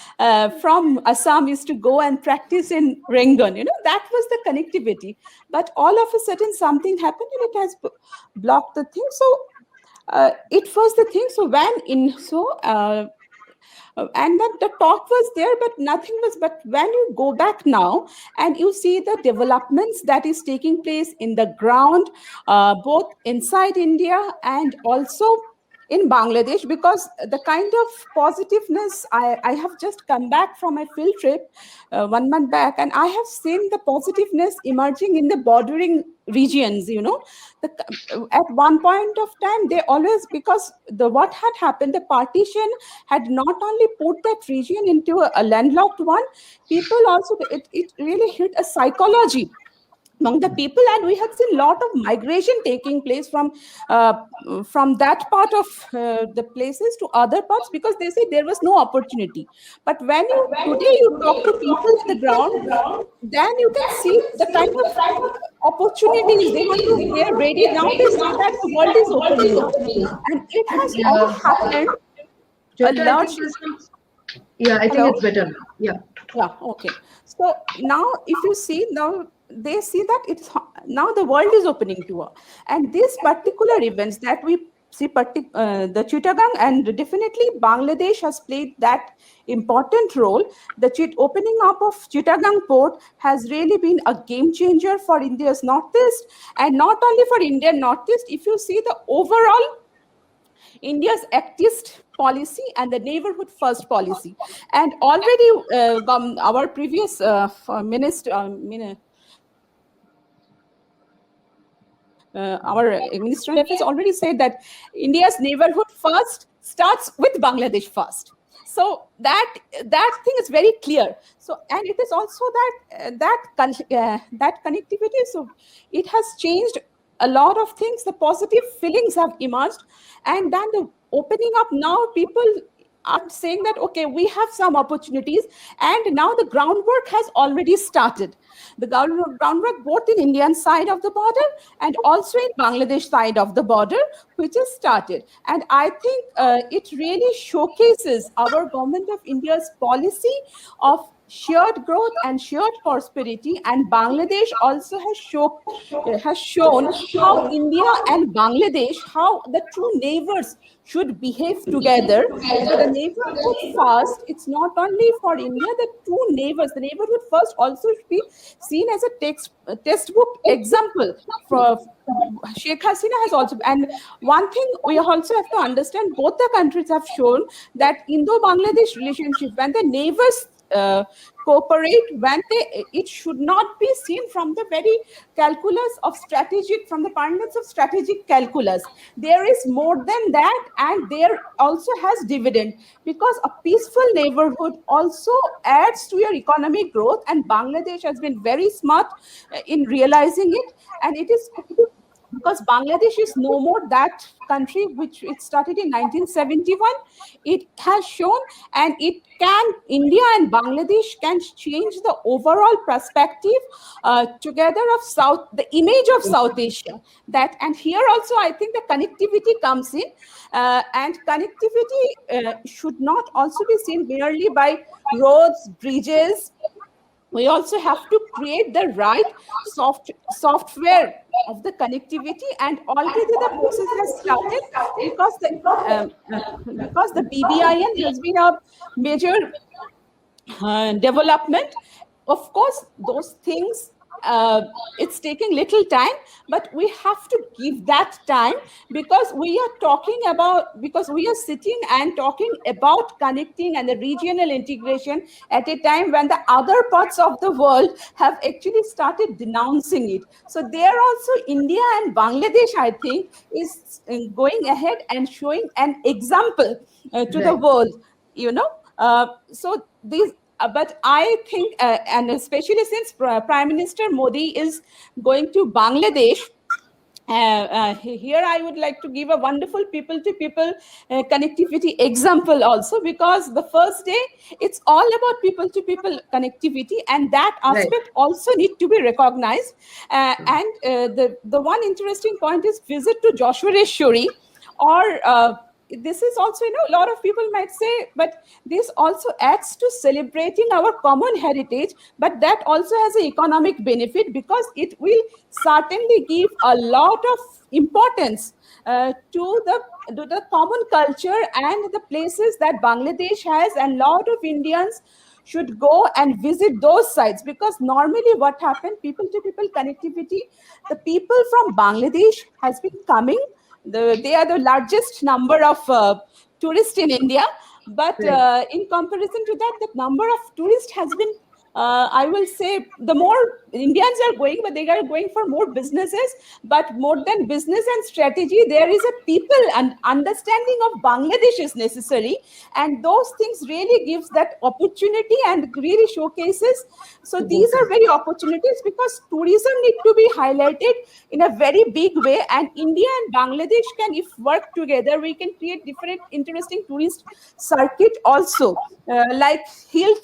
from Assam used to go and practice in Rangoon, that was the connectivity. But all of a sudden something happened and it has blocked the thing. So it was the thing. So when in so and that the talk was there, but nothing was. But when you go back now and you see the developments that is taking place in the ground, both inside India and also in Bangladesh, because the kind of positiveness, I have just come back from a field trip 1 month back, and I have seen the positiveness emerging in the bordering regions. At one point of time, they always, because what had happened, the partition had not only put that region into a landlocked one, people also, it really hit a psychology among the people, and we have seen a lot of migration taking place from that part of the places to other parts, because they say there was no opportunity. But when you today you talk to people on the ground, then you can see the kind of opportunities they want to, they are ready now, they see that the world is opening up, and it has all happened a Jyoti, I large. think this is, yeah, I think Hello? it's better now. Yeah. Yeah, okay. So now if you see, now they see that it's now the world is opening to her. And these particular events that we see, the Chittagong, and definitely Bangladesh has played that important role. The opening up of Chittagong port has really been a game changer for India's Northeast, and not only for India Northeast. If you see the overall India's activist policy and the neighborhood first policy. And already our previous minister, our Minister of Affairs already said that India's neighborhood first starts with Bangladesh first. So that thing is very clear. So, and it is also that connectivity. So it has changed a lot of things. The positive feelings have emerged, and then the opening up, now people are saying that, okay, we have some opportunities, and now the groundwork has already started. The groundwork both in Indian side of the border and also in Bangladesh side of the border, which has started. And I think it really showcases our government of India's policy of shared growth and shared prosperity. And Bangladesh also has shown how India and Bangladesh, how the two neighbors should behave together. So the neighborhood first, it's not only for India, the two neighbors, the neighborhood first also should be seen as a textbook example. For Sheikh Hasina has also, and one thing we also have to understand, both the countries have shown that Indo-Bangladesh relationship, when the neighbors cooperate, it should not be seen from the very calculus of strategic, from the parlance of strategic calculus. There is more than that, and there also has dividend, because a peaceful neighborhood also adds to your economic growth, and Bangladesh has been very smart in realizing it. And it is because Bangladesh is no more that country which it started in 1971. It has shown, and India and Bangladesh can change the overall perspective together of the image of South Asia. And here also I think the connectivity comes in, and connectivity should not also be seen merely by roads, bridges. We also have to create the right software of the connectivity, and already the process has started, because the BBIN has been a major development. Of course, those things it's taking little time, but we have to give that time, because we are sitting and talking about connecting and the regional integration at a time when the other parts of the world have actually started denouncing it. So there also India and Bangladesh, I think, is going ahead and showing an example to the Right. world, so these but I think, and especially since Prime Minister Modi is going to Bangladesh, here I would like to give a wonderful people-to-people connectivity example also, because the first day it's all about people-to-people connectivity, and that Right. aspect also need to be recognized. The one interesting point is visit to Joshwareshwari, or this is also, a lot of people might say, but this also adds to celebrating our common heritage, but that also has an economic benefit, because it will certainly give a lot of importance to the common culture and the places that Bangladesh has, and lot of Indians should go and visit those sites, because normally what happened, people to people connectivity, the people from Bangladesh has been coming, they are the largest number of tourists in India, but Right. in comparison to that, the number of tourists has been, I will say, the more Indians are going, but they are going for more businesses. But more than business and strategy, there is a people and understanding of Bangladesh is necessary, and those things really gives that opportunity and really showcases. So To these both are us. very opportunities, because tourism need to be highlighted in a very big way, and India and Bangladesh can, if work together, we can create different interesting tourist circuit also, like hill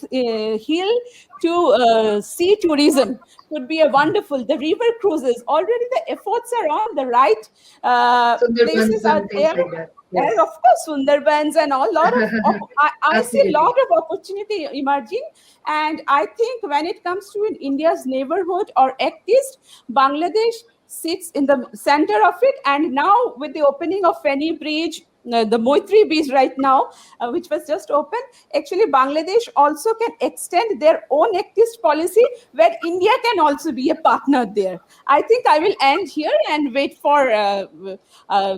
to sea tourism could be a wonderful. The river cruises, already the efforts are on, the right places Sundarbans are and things there. like that. And Yes. of course, Sundarbans and all, I see a Absolutely. lot of opportunity emerging. And I think when it comes to in India's neighborhood or Act East, Bangladesh sits in the center of it. And now with the opening of Feni Bridge, the Moitri Beach right now, which was just opened, actually Bangladesh also can extend their own Act East policy, where India can also be a partner there. I think I will end here and wait for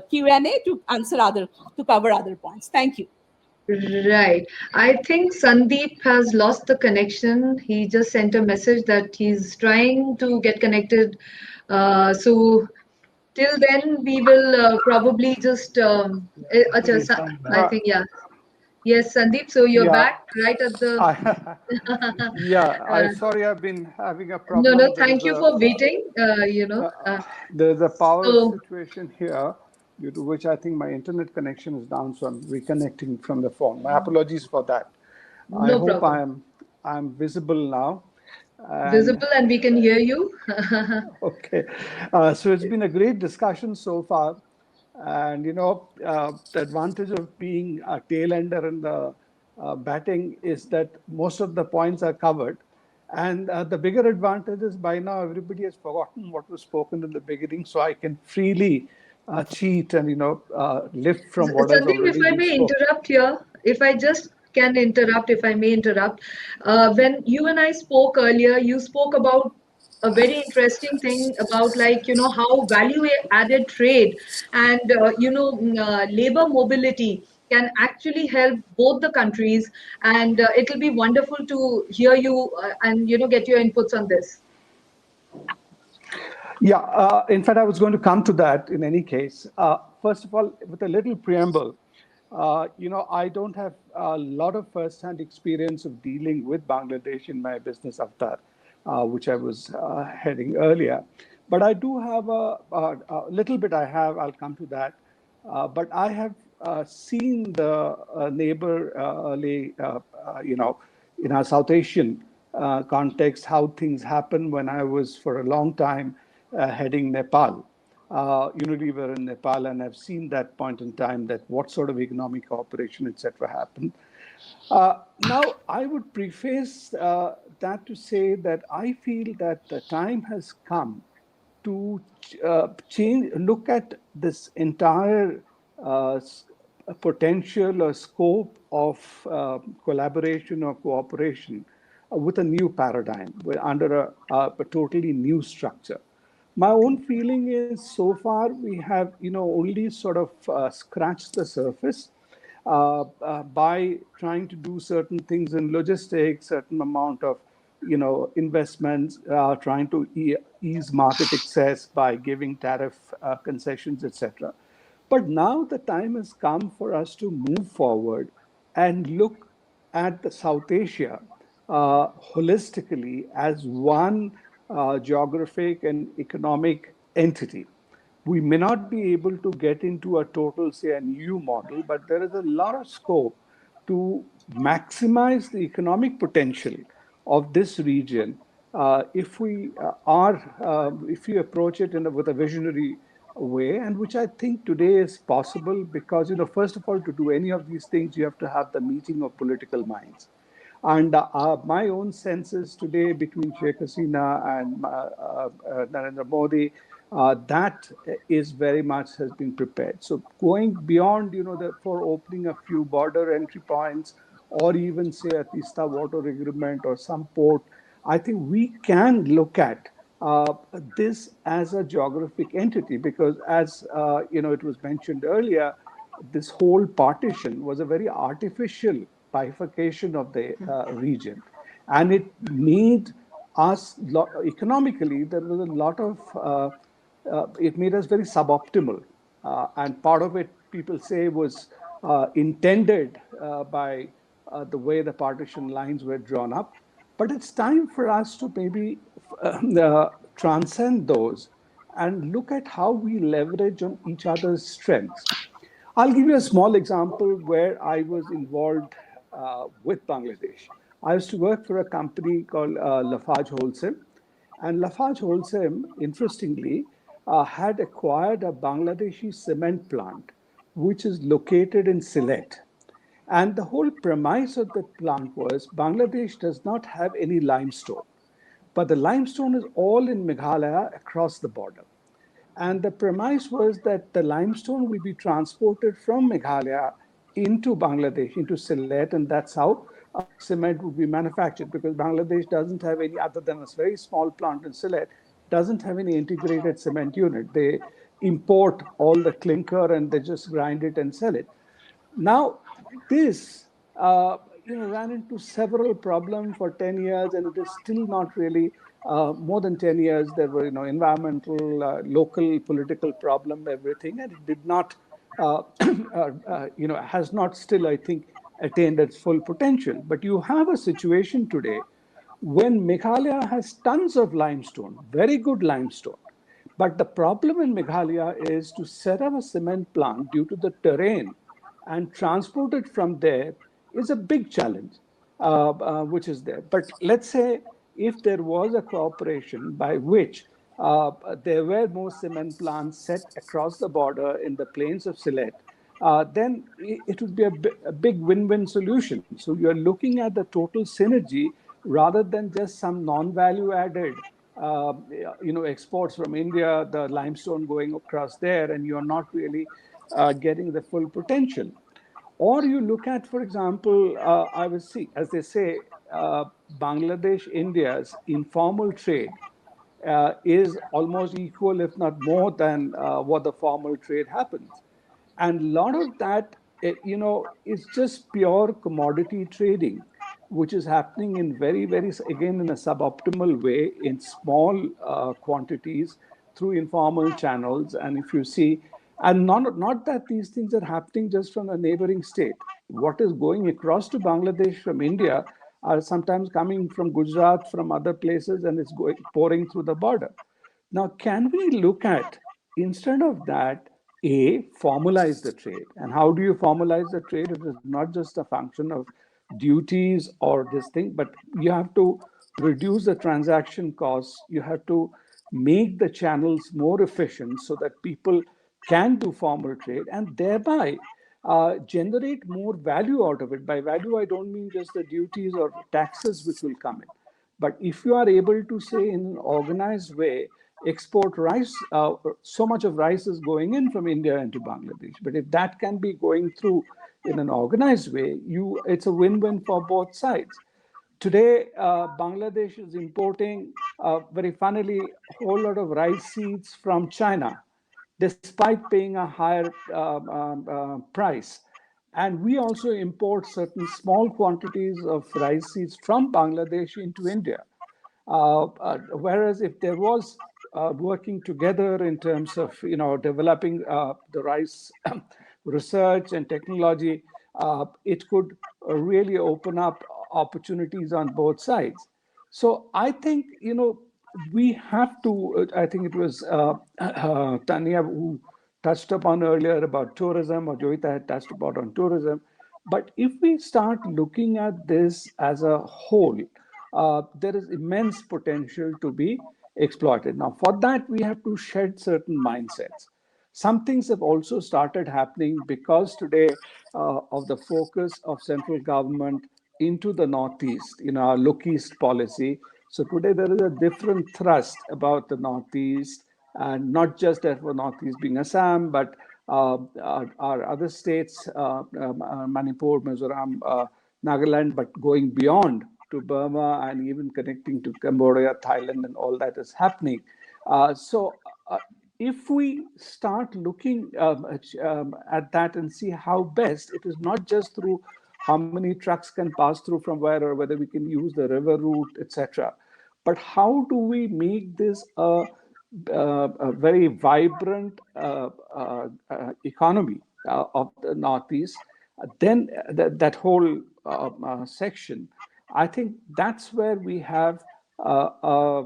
Q&A to cover other points. Thank you. Right. I think Sandeep has lost the connection. He just sent a message that he's trying to get connected. So till then, we will probably just. Acha, He's come I back. think, yeah. Yes, Sandeep. So you're Yeah, back right at the. I, yeah. I uh, sorry, I've been having a no, no. problem. Thank you for waiting. Uh, there's a power So situation here, due to which I think my internet connection is down. So I'm reconnecting from the phone. My apologies for that. I no hope problem. I'm visible now. And Visible and we can hear you. okay, so it's been a great discussion so far. And the advantage of being a tail ender in the batting is that most of the points are covered. And the bigger advantage is by now everybody has forgotten what was spoken in the beginning, so I can freely cheat and lift from what has Sandeep, if already I been may spoken. interrupt here, if I just can interrupt, if I may interrupt, when you and I spoke earlier, you spoke about a very interesting thing about, like, how value added trade and labor mobility can actually help both the countries, and it'll be wonderful to hear you and get your inputs on this. Yeah, in fact, I was going to come to that in any case. First of all, with a little preamble, I don't have a lot of first-hand experience of dealing with Bangladesh in my business avatar, which I was heading earlier. But I do have a little bit. I'll come to that. But I have seen the neighbor, in our South Asian context, how things happen when I was for a long time heading Nepal. Unilever in Nepal, and I've seen that point in time, that what sort of economic cooperation, etc., happened. Now, I would preface that to say that I feel that the time has come to look at this entire potential or scope of collaboration or cooperation with a new paradigm, under a totally new structure. My own feeling is so far we have, only sort of scratched the surface by trying to do certain things in logistics, certain amount of, investments, trying to ease market access by giving tariff concessions, etc. But now the time has come for us to move forward and look at the South Asia holistically as one geographic and economic entity. We may not be able to get into a total, say, a new model, but there is a lot of scope to maximize the economic potential of this region if we approach it with a visionary way, and which I think today is possible because, first of all, to do any of these things, you have to have the meeting of political minds. And my own sense is today between Sheikh Hasina and Narendra Modi, that is very much has been prepared. So going beyond, for opening a few border entry points, or even say a Tista water agreement or some port, I think we can look at this as a geographic entity because, as it was mentioned earlier, this whole partition was a very artificial bifurcation of the region, and it made us economically. There was a lot of it made us very suboptimal, and part of it, people say, was intended by the way the partition lines were drawn up. But it's time for us to maybe transcend those and look at how we leverage on each other's strengths. I'll give you a small example where I was involved with Bangladesh. I used to work for a company called Lafarge Holcim. And Lafarge Holcim, interestingly, had acquired a Bangladeshi cement plant, which is located in Sylhet. And the whole premise of the plant was Bangladesh does not have any limestone, but the limestone is all in Meghalaya across the border. And the premise was that the limestone will be transported from Meghalaya into Bangladesh, into Sylhet, and that's how cement would be manufactured because Bangladesh doesn't have any, other than a very small plant in Sylhet, doesn't have any integrated cement unit. They import all the clinker and they just grind it and sell it. Now, this ran into several problems for 10 years, and it is still not really more than 10 years. There were, environmental, local, political problem, everything, and it did not, has not still, I think, attained its full potential. But you have a situation today when Meghalaya has tons of limestone, very good limestone. But the problem in Meghalaya is to set up a cement plant due to the terrain and transport it from there is a big challenge, which is there. But let's say if there was a cooperation by which there were more cement plants set across the border in the plains of Sylhet, then it would be a big win-win solution. So you're looking at the total synergy rather than just some non-value added exports from India, the limestone going across there, and you're not really getting the full potential. Or you look at, for example, I would see, as they say, Bangladesh, India's informal trade is almost equal, if not more than what the formal trade happens. And a lot of that, is just pure commodity trading, which is happening in very, very, again, in a suboptimal way, in small quantities through informal channels. And if you see, and not that these things are happening just from a neighboring state. What is going across to Bangladesh from India are sometimes coming from Gujarat, from other places, and it's pouring through the border. Now, can we look at, instead of that, formalize the trade? And how do you formalize the trade? It is not just a function of duties or this thing, but you have to reduce the transaction costs. You have to make the channels more efficient so that people can do formal trade and thereby generate more value out of it. By value, I don't mean just the duties or taxes which will come in. But if you are able to say in an organized way, export rice, so much of rice is going in from India into Bangladesh. But if that can be going through in an organized way, it's a win-win for both sides. Today, Bangladesh is importing, very funnily, a whole lot of rice seeds from China, despite paying a higher price. And we also import certain small quantities of rice seeds from Bangladesh into India. Whereas if there was working together in terms of developing the rice research and technology, it could really open up opportunities on both sides. So I think we have to. I think it was Tanya who touched upon earlier about tourism, or Joita had touched about on tourism. But if we start looking at this as a whole, there is immense potential to be exploited. Now, for that, we have to shed certain mindsets. Some things have also started happening because today of the focus of central government into the Northeast, our look east policy. So today there is a different thrust about the Northeast, and not just for Northeast being Assam, but our other states, Manipur, Mizoram, Nagaland, but going beyond to Burma and even connecting to Cambodia, Thailand, and all that is happening. So if we start looking at that and see how best, it is not just through how many trucks can pass through from where, or whether we can use the river route, etc. But how do we make this a very vibrant economy of the Northeast? Then that whole section, I think that's where we have a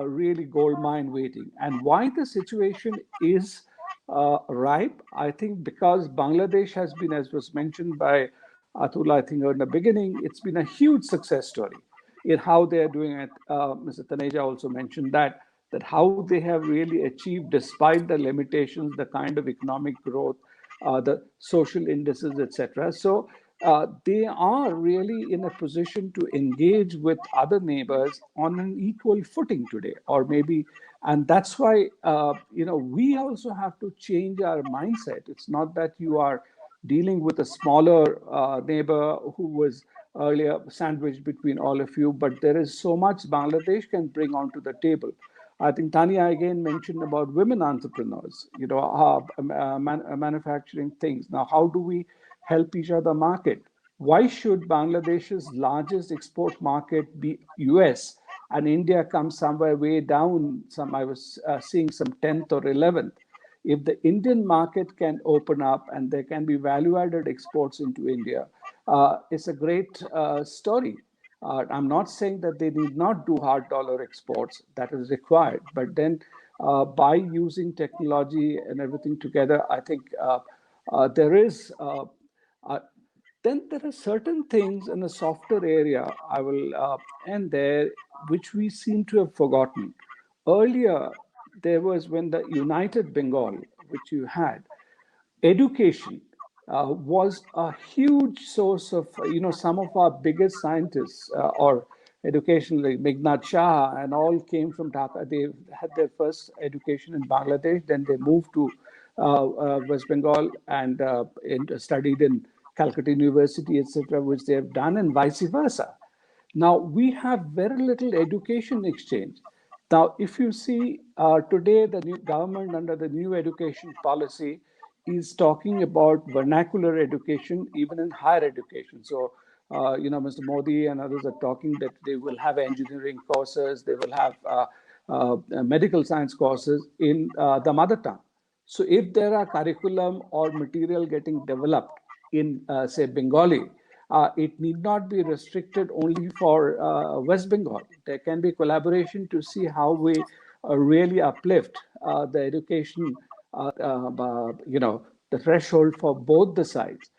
really gold mine waiting. And why the situation is ripe, I think because Bangladesh has been, as was mentioned by Atul, I think in the beginning, it's been a huge success story in how they are doing it. Mr. Taneja also mentioned that how they have really achieved, despite the limitations, the kind of economic growth, the social indices, etc. So they are really in a position to engage with other neighbors on an equal footing today, or maybe, and that's why we also have to change our mindset. It's not that you are dealing with a smaller neighbor who was earlier sandwiched between all of you, but there is so much Bangladesh can bring onto the table. I think Tanya again mentioned about women entrepreneurs, manufacturing things. Now, how do we help each other market? Why should Bangladesh's largest export market be US and India comes somewhere way down? I was seeing some 10th or 11th. If the Indian market can open up and there can be value-added exports into India, it's a great story. I'm not saying that they need not do hard dollar exports. That is required. But then by using technology and everything together, I think there is then there are certain things in a softer area, I will end there, which we seem to have forgotten. Earlier, there was when the United Bengal, which you had, education was a huge source of, some of our biggest scientists or education, like Meghnad Shah and all came from Dhaka. They had their first education in Bangladesh, then they moved to West Bengal and studied in Calcutta University, etc., which they have done, and vice versa. Now, we have very little education exchange. Now, if you see today, the new government under the new education policy is talking about vernacular education, even in higher education. So, Mr. Modi and others are talking that they will have engineering courses, they will have medical science courses in the mother tongue. So if there are curriculum or material getting developed in, say, Bengali, it need not be restricted only for West Bengal. There can be collaboration to see how we really uplift the education, the threshold for both the sides.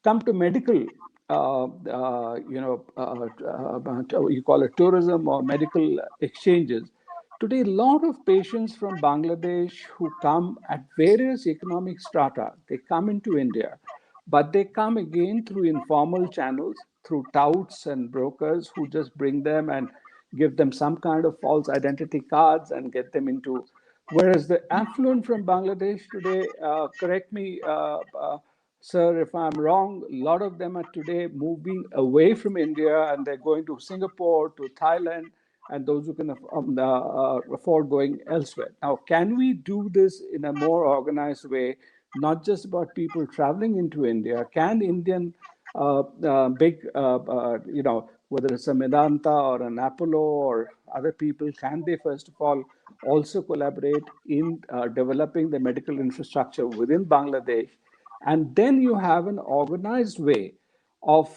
Come to medical, you call it tourism or medical exchanges. Today, a lot of patients from Bangladesh who come at various economic strata, they come into India, but they come again through informal channels, through touts and brokers who just bring them and give them some kind of false identity cards and get them into. Whereas the affluent from Bangladesh today, correct me, Sir, if I'm wrong, a lot of them are today moving away from India and they're going to Singapore, to Thailand, and those who can afford going elsewhere. Now, can we do this in a more organized way, not just about people traveling into India? Can Indian big, whether it's a Medanta or an Apollo or other people, can they first of all also collaborate in developing the medical infrastructure within Bangladesh? And then you have an organized way of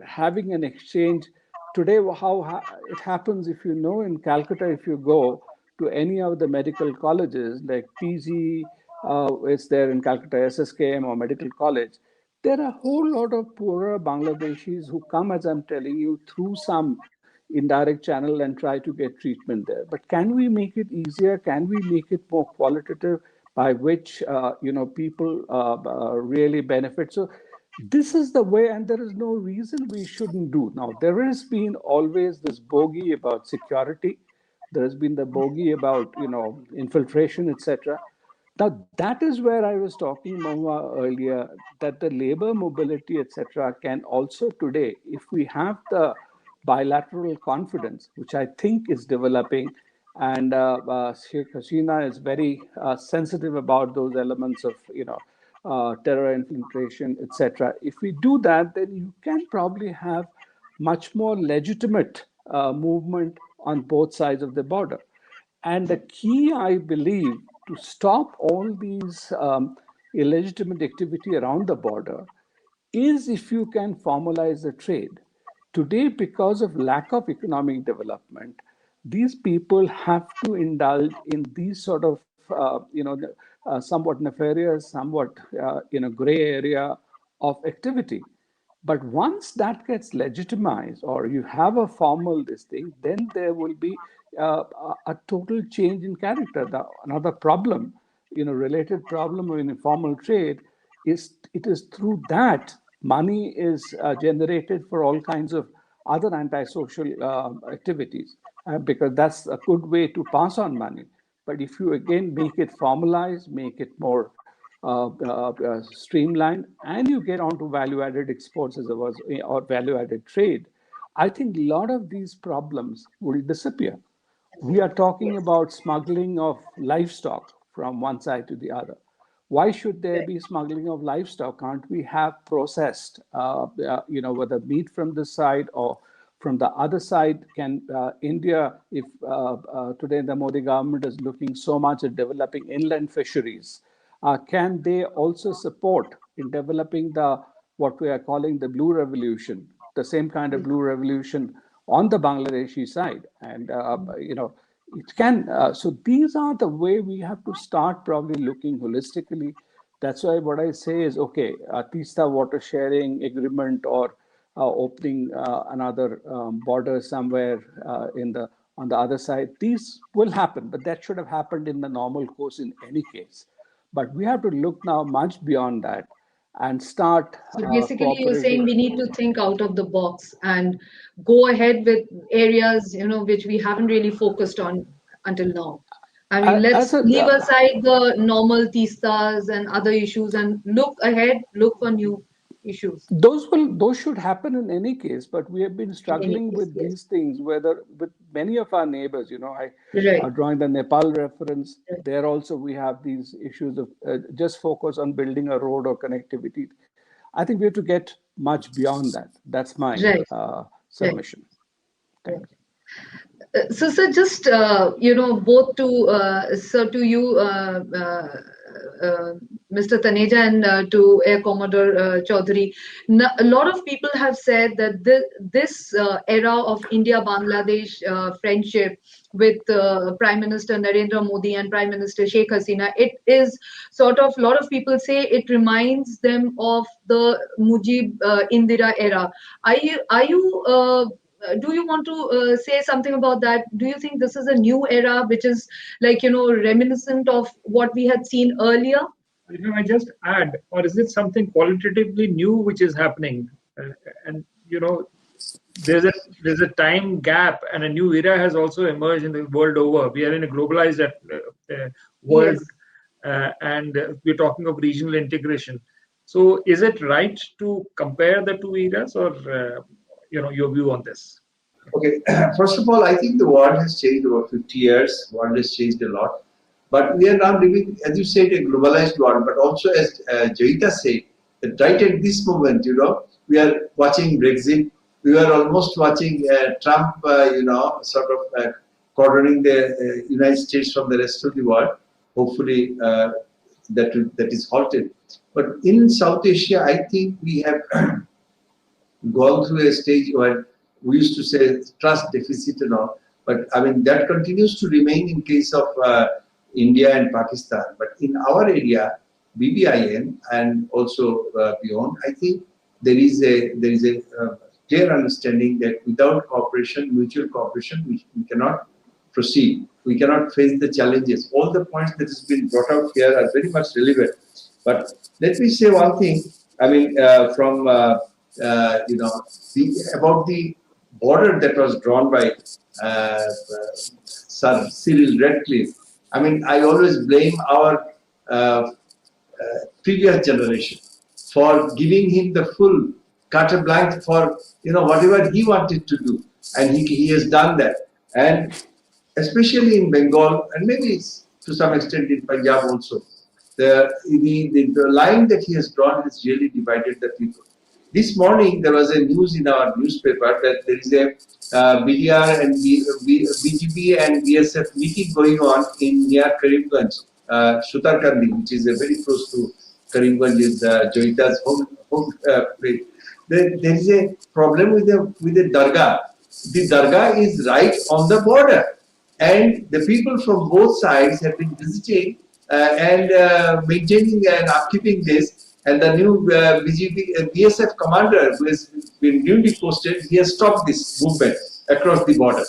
having an exchange. Today, how it happens, if you know, in Calcutta, if you go to any of the medical colleges like PG, it's there in Calcutta, SSKM or Medical College, there are a whole lot of poorer Bangladeshis who come, as I'm telling you, through some indirect channel and try to get treatment there. But can we make it easier? Can we make it more qualitative, by which people really benefit? So this is the way, and there is no reason we shouldn't do. Now, there has been always this bogey about security. There has been the bogey about infiltration, etc. Now, that is where I was talking, Mahua, earlier, that the labor mobility, etc., can also today, if we have the bilateral confidence, which I think is developing, and Sheikh Hasina is very sensitive about those elements of, terror infiltration, etc. If we do that, then you can probably have much more legitimate movement on both sides of the border. And the key, I believe, to stop all these illegitimate activity around the border is if you can formalize the trade. Today, because of lack of economic development, these people have to indulge in these sort of, somewhat nefarious, somewhat, gray area of activity. But once that gets legitimized, or you have a formal this thing, then there will be a total change in character. Another problem, related problem in informal trade is it is through that money is generated for all kinds of other antisocial activities, because that's a good way to pass on money. But if you again make it formalized, make it more streamlined, and you get onto value-added exports as well as or value-added trade, I think a lot of these problems will disappear. We are talking about smuggling of livestock from one side to the other. Why should there be smuggling of livestock? Can't we have processed, whether meat from this side or from the other side? Can India, if today the Modi government is looking so much at developing inland fisheries, can they also support in developing the what we are calling the blue revolution, the same kind of blue revolution on the Bangladeshi side? And it can. So these are the way we have to start probably looking holistically. That's why what I say is, okay, Tista water sharing agreement, or opening another border somewhere on the other side. These will happen, but that should have happened in the normal course in any case. But we have to look now much beyond that and start So basically, you're saying cooperating. we need to think out of the box and go ahead with areas, which we haven't really focused on until now. I mean, As let's a leave aside the normal tistas and other issues and look ahead, look for new issues. those should happen in any case, but we have been In any struggling case, with yes. these things, whether with many of our neighbors. I Right. drawing the Nepal reference, Right. there also we have these issues of just focus on building a road or connectivity. I think we have to get much beyond that. That's my Right. Right. submission. Right. Thank you. So, sir, just both to you, Mr. Taneja, and to Air Commodore Chaudhary. A lot of people have said that this era of India-Bangladesh friendship with Prime Minister Narendra Modi and Prime Minister Sheikh Hasina, it is sort of, a lot of people say it reminds them of the Mujib Indira era. Do you want to say something about that? Do you think this is a new era which is like, reminiscent of what we had seen earlier? If I might just add, or is it something qualitatively new which is happening? And there's a time gap, and a new era has also emerged in the world over. We are in a globalized world, Yes. and we're talking of regional integration. So, is it right to compare the two eras, or your view on this? Okay, first of all, I think the world has changed over 50 years. The world has changed a lot. But we are now living, as you said, a globalized world. But also, as Joyita said, that right at this moment, we are watching Brexit. We are almost watching Trump, sort of cornering the United States from the rest of the world. Hopefully, that is halted. But in South Asia, I think we have gone through a stage where we used to say trust deficit and all, but I mean that continues to remain in case of India and Pakistan. But in our area, BBIN and also beyond, I think there is a clear understanding that without cooperation, mutual cooperation, we cannot proceed. We cannot face the challenges. All the points that has been brought out here are very much relevant. But let me say one thing. I mean, from about the border that was drawn by Sir Cyril Redcliffe. I mean, I always blame our previous generation for giving him the full carte blanche for whatever he wanted to do, and he has done that. And especially in Bengal, and maybe to some extent in Punjab also, the line that he has drawn has really divided the people. This morning, there was a news in our newspaper that there is a BDR and BGP and BSF meeting going on in near Karimganj, Sutarkandi, which is a very close to Karimganj, is Joyita's home place. There is a problem with the Dargah. The Dargah is right on the border, and the people from both sides have been visiting and maintaining and upkeeping this. And the new BSF commander, who has been newly posted, he has stopped this movement across the border.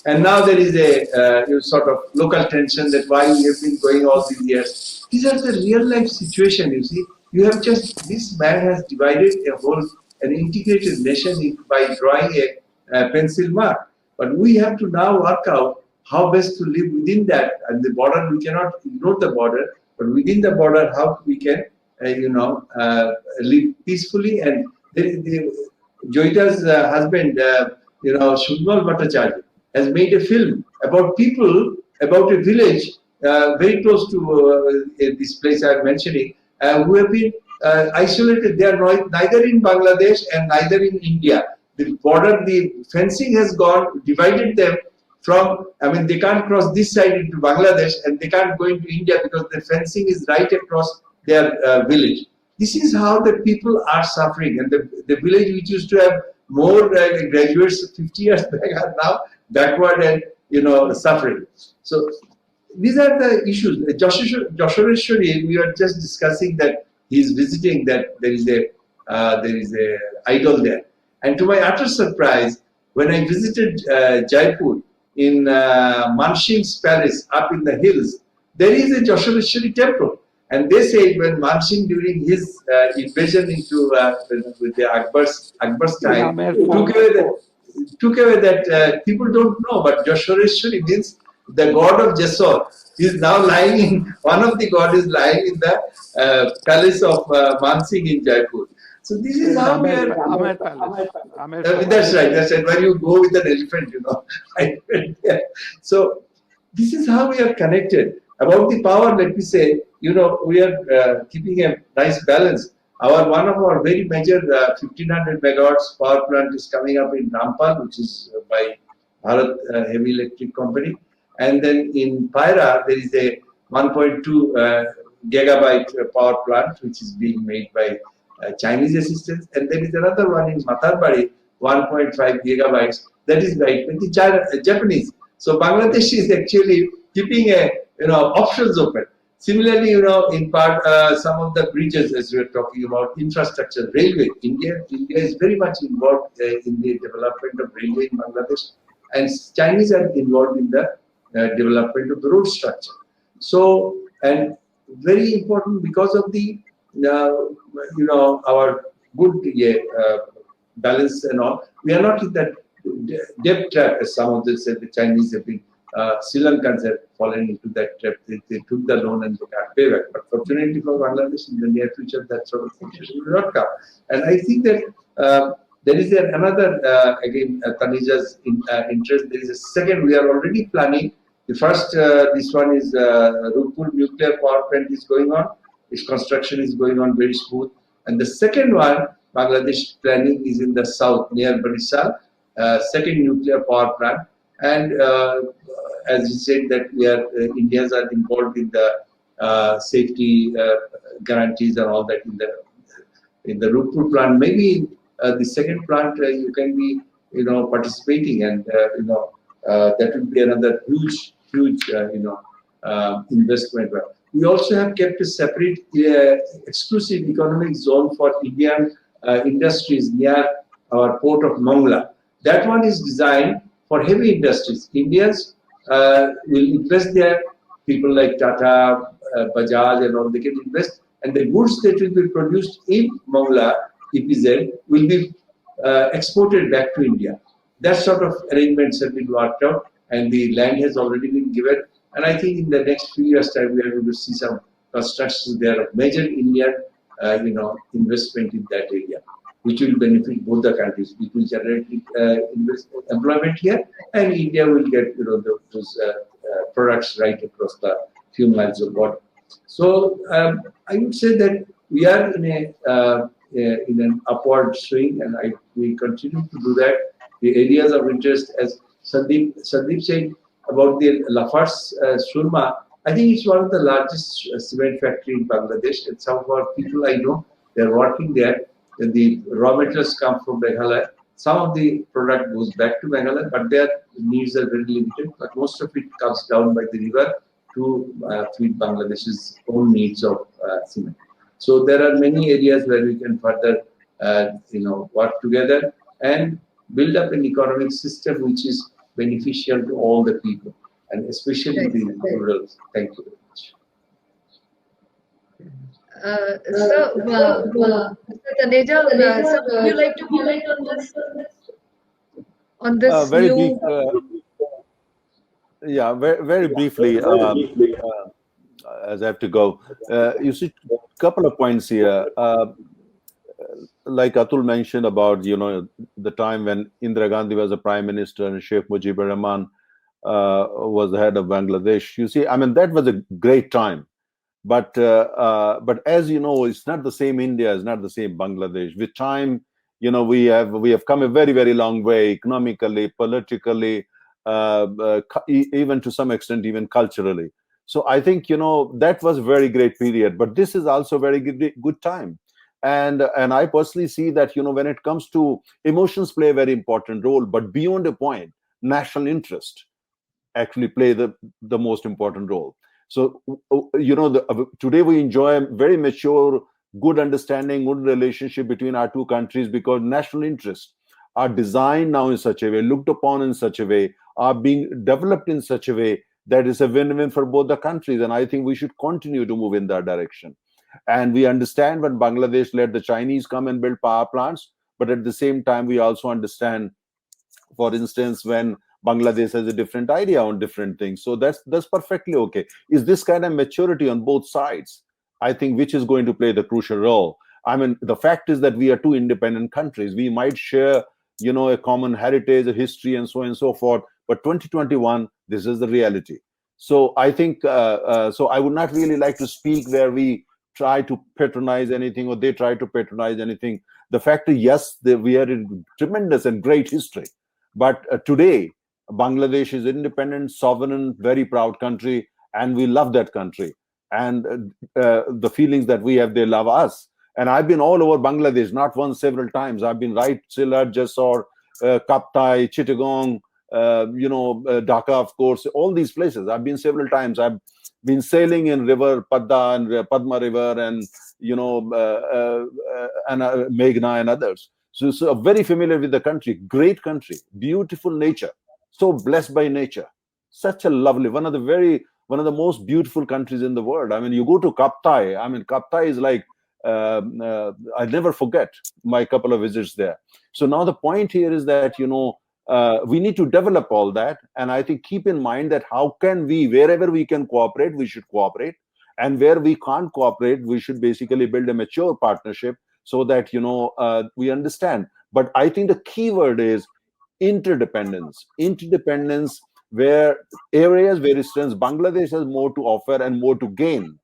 And now there is a sort of local tension that why we have been going all these years. These are the real life situation, you see. You have this man has divided an integrated nation by drawing a pencil mark. But we have to now work out how best to live within that. And the border, we cannot ignore the border, but within the border, how we can live peacefully. And Joyita's husband, Shubmal Bhattacharya, has made a film about people, about a village very close to this place I'm mentioning, who have been isolated. They are neither in Bangladesh and neither in India. The border, the fencing has divided them from, I mean, they can't cross this side into Bangladesh and they can't go into India because the fencing is right across their village. This is how the people are suffering, and the village which used to have more graduates 50 years back are now backward and suffering. So these are the issues. Joshoreshwari, we were just discussing that he's visiting, that there is a idol there, and to my utter surprise, when I visited Jaipur in Mansing's palace up in the hills, there is a Joshoreshwari temple. And they say when Mansingh, during his invasion into with the Akbar's time, took away that people don't know, but Joshoreshwari means the god of Jessore. He is now lying in, one of the god is lying in the palace of Mansingh in Jaipur. So this is how we are. That's right. That's right. Where you go with an elephant, So this is how we are connected. About the power, let me say, we are keeping a nice balance. One of our very major 1500 megawatts power plant is coming up in Rampal, which is by Bharat Heavy Electric Company. And then in Paira, there is a 1.2 gigabyte power plant, which is being made by Chinese assistance. And there is another one in Matarbari, 1.5 gigabytes, that is right with the Japanese. So Bangladesh is actually keeping options open. Similarly, in part, some of the bridges, as we are talking about, infrastructure, railway. India is very much involved in the development of railway in Bangladesh, and Chinese are involved in the development of the road structure. So, and very important because of the, our good balance and all, we are not in that debt trap, as some of them said the Chinese have been Sri Lankans have fallen into that trap. They took the loan and they can't pay back. But fortunately for Bangladesh, in the near future, that sort of situation will not come. And I think that there is another, again, Tanija's interest. There is a second, we are already planning. The first, this one is Rupur nuclear power plant is going on. Its construction is going on very smooth. And the second one, Bangladesh planning is in the south, near Barisal, second nuclear power plant. And as you said, that we are Indians are involved in the safety guarantees and all that in the Rupur plant. Maybe the second plant you can be participating, and that will be another huge investment. We also have kept a separate exclusive economic zone for Indian industries near our port of Mangla. That one is designed for heavy industries. Indians will invest there. People like Tata, Bajaj, and all, they can invest. And the goods that will be produced in Mangla, EPZ, will be exported back to India. That sort of arrangements have been worked out, and the land has already been given. And I think in the next few years' time, we are going to see some constructions there of major Indian, investment in that area, which will benefit both the countries. It will generate employment here, and India will get those products right across the few miles of border. So I would say that we are in an upward swing, and we continue to do that. The areas of interest, as Sandeep said about the Lafarge Surma, I think it's one of the largest cement factory in Bangladesh, and some of our people I know, they're working there. And the raw materials come from Meghalaya. Some of the product goes back to Meghalaya, but their needs are very limited. But most of it comes down by the river to feed Bangladesh's own needs of cement. So there are many areas where we can further, work together and build up an economic system which is beneficial to all the people, and especially the rural. Thank you very much. Mr. Taneja, sir, would you like to comment on this Very new? brief, yeah, very briefly, as I have to go. You see, a couple of points here. Like Atul mentioned about, the time when Indira Gandhi was the Prime Minister and Sheikh Mujibur Rahman was the head of Bangladesh. You see, I mean, that was a great time. But as you know, it's not the same India, it's not the same Bangladesh. With time, we have come a very, very long way economically, politically, even to some extent, even culturally. So I think, that was a very great period. But this is also a very good time. And I personally see that, when it comes to emotions play a very important role, but beyond a point, national interest actually play the most important role. So, today we enjoy a very mature, good understanding, good relationship between our two countries, because national interests are designed now in such a way, looked upon in such a way, are being developed in such a way that is a win-win for both the countries. And I think we should continue to move in that direction. And we understand when Bangladesh let the Chinese come and build power plants, but at the same time, we also understand, for instance, when Bangladesh has a different idea on different things. So that's perfectly okay. Is this kind of maturity on both sides, I think, which is going to play the crucial role. I mean, the fact is that we are two independent countries. We might share, a common heritage, a history, and so on and so forth. But 2021, this is the reality. So I think, so I would not really like to speak where we try to patronize anything or they try to patronize anything. The fact is, yes, we are in tremendous and great history. But today, Bangladesh is independent, sovereign, very proud country, and we love that country. And the feelings that we have, they love us. And I've been all over Bangladesh, not once, several times. I've been right, Sylhet, Jessore, Kaptai, Chittagong, Dhaka, of course, all these places. I've been several times. I've been sailing in river Padda and Padma River and, Meghna and others. So very familiar with the country, great country, beautiful nature, so blessed by nature. Such a lovely, one of the most beautiful countries in the world. I mean, you go to Kaptai. I mean, Kaptai is like, I never forget my couple of visits there. So now the point here is that, we need to develop all that. And I think keep in mind that how can we, wherever we can cooperate, we should cooperate. And where we can't cooperate, we should basically build a mature partnership so that, we understand. But I think the key word is interdependence. Interdependence, where areas where, instance, Bangladesh has more to offer and more to gain,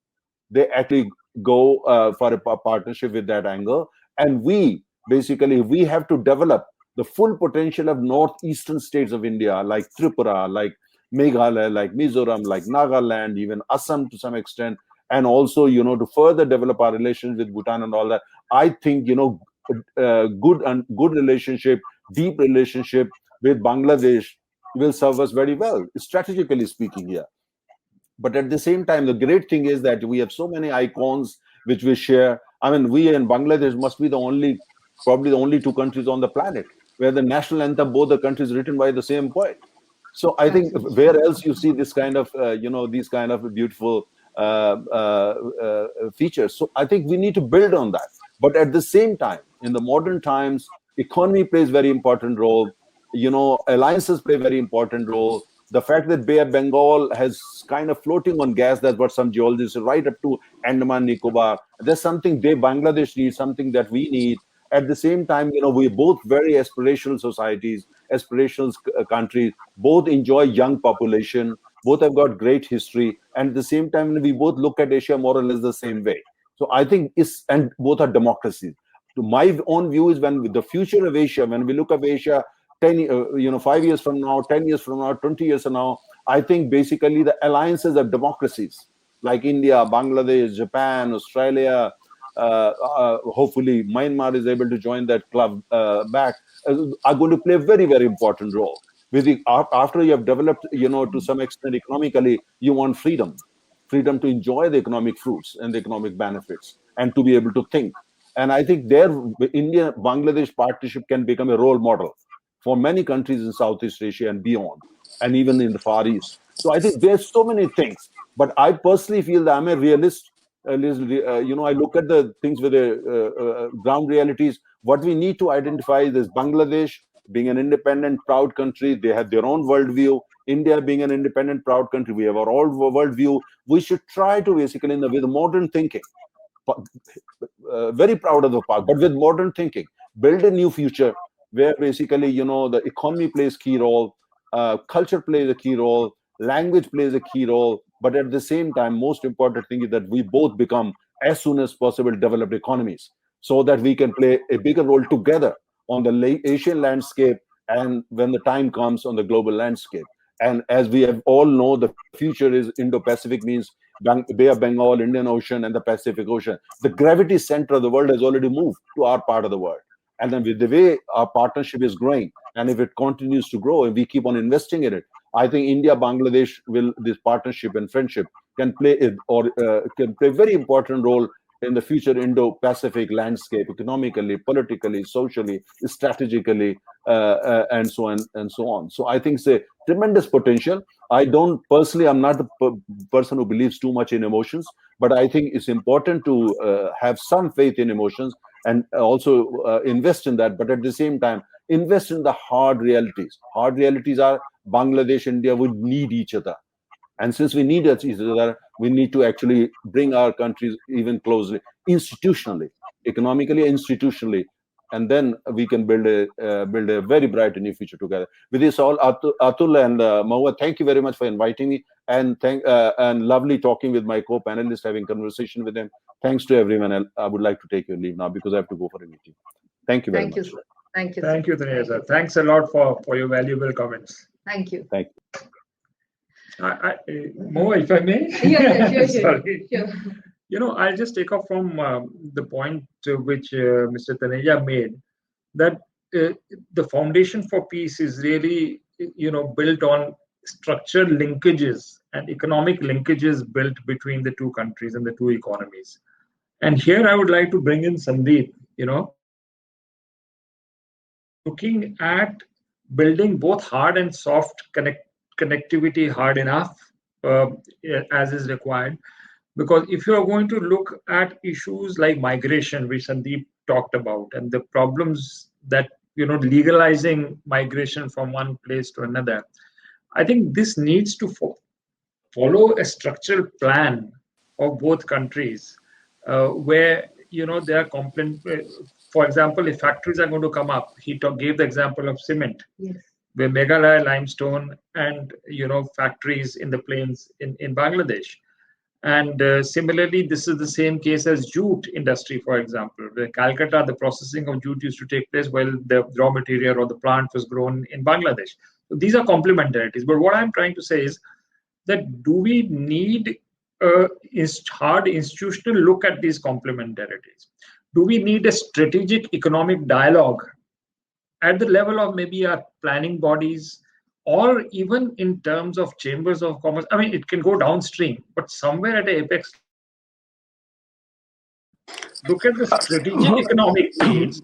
they actually go for a partnership with that angle. And we have to develop the full potential of northeastern states of India, like Tripura, like Meghalaya, like Mizoram, like Nagaland, even Assam to some extent, and also, to further develop our relations with Bhutan and all that. I think, good relationship, deep relationship with Bangladesh will serve us very well, strategically speaking here. But at the same time, the great thing is that we have so many icons which we share. I mean, we and Bangladesh must be probably the only two countries on the planet where the national anthem, both the countries, written by the same poet. So I think where else you see this kind of, these kind of beautiful features. So I think we need to build on that. But at the same time, in the modern times, economy plays very important role. Alliances play very important role. The fact that Bay of Bengal has kind of floating on gas, that's what some geologists say, right up to Andaman Nicobar. There's something Bangladesh needs, something that we need. At the same time, we're both very aspirational societies, aspirational countries, both enjoy young population, both have got great history. And at the same time, we both look at Asia more or less the same way. So I think and both are democracies. To my own view is, when the future of Asia, when we look at Asia, 5 years from now, 10 years from now, 20 years from now, I think basically the alliances of democracies like India, Bangladesh, Japan, Australia, hopefully Myanmar is able to join that club back, are going to play a very, very important role. After you have developed, to some extent economically, you want freedom to enjoy the economic fruits and the economic benefits, and to be able to think. And I think India-Bangladesh partnership can become a role model for many countries in Southeast Asia and beyond, and even in the Far East. So I think there's so many things. But I personally feel that I'm a realist. I look at the things with the ground realities. What we need to identify is Bangladesh being an independent, proud country. They have their own worldview. India being an independent, proud country. We have our own worldview. We should try to basically, with modern thinking, very proud of the past, but with modern thinking, build a new future where basically, the economy plays key role, culture plays a key role, language plays a key role. But at the same time, most important thing is that we both become, as soon as possible, developed economies, so that we can play a bigger role together on the Asian landscape, and when the time comes, on the global landscape. And as we have all know, the future is Indo-Pacific, means Bay of Bengal, Indian Ocean, and the Pacific Ocean. The gravity center of the world has already moved to our part of the world. And then with the way our partnership is growing, and if it continues to grow and we keep on investing in it, I think India, Bangladesh this partnership and friendship can play a very important role in the future Indo-Pacific landscape, economically, politically, socially, strategically, and so on and so on. So I think it's a tremendous potential. I'm not the person who believes too much in emotions, but I think it's important to have some faith in emotions, and also invest in that. But at the same time, invest in the hard realities. Hard realities are Bangladesh, India would need each other. And since we need each other, we need to actually bring our countries even closely, institutionally, economically, institutionally. And then we can build a very bright new future together. With this all, Atul and Mahua, thank you very much for inviting me, and lovely talking with my co-panelists, having conversation with them. Thanks to everyone. I would like to take your leave now because I have to go for a meeting. Thank you very much. Thank you, sir. Thank you. Thank you, Taneja sir. Thanks a lot for your valuable comments. Thank you. Thank you. Mo, if I may? Yeah, Sorry. Sure. I'll just take off from the point which Mr. Taneja made, that the foundation for peace is really, built on structured linkages and economic linkages built between the two countries and the two economies. And here I would like to bring in Sandeep, looking at building both hard and soft connectivity hard enough as is required. Because if you are going to look at issues like migration, which Sandeep talked about, and the problems that legalizing migration from one place to another. I think this needs to follow a structural plan of both countries, where there are for example, if factories are going to come up, gave the example of cement. Yes. Where Meghalaya limestone and factories in the plains in Bangladesh. And similarly, this is the same case as jute industry, for example, where Calcutta, the processing of jute used to take place while the raw material or the plant was grown in Bangladesh. So these are complementarities. But what I'm trying to say is that do we need a hard institutional look at these complementarities? Do we need a strategic economic dialogue at the level of maybe our planning bodies, or even in terms of chambers of commerce? I mean, it can go downstream, but somewhere at a apex, look at the strategic economic needs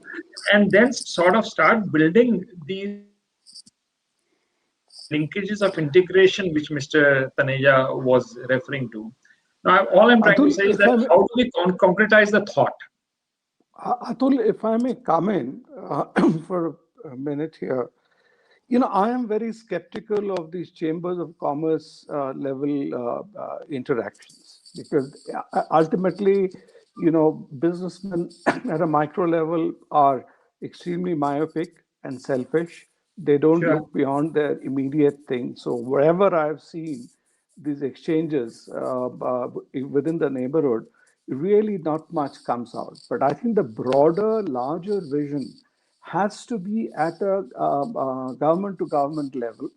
and then sort of start building these linkages of integration which Mr. Taneja was referring to. Now, all I'm trying to Atul, say is if I that may, how do we concretize the thought? Atul, if I may come in for a minute here, I am very skeptical of these chambers of commerce level interactions, because ultimately, businessmen at a micro level are extremely myopic and selfish. They don't Sure, look beyond their immediate thing. So wherever I've seen these exchanges within the neighborhood, really not much comes out. But I think the broader, larger vision has to be at a government to government level.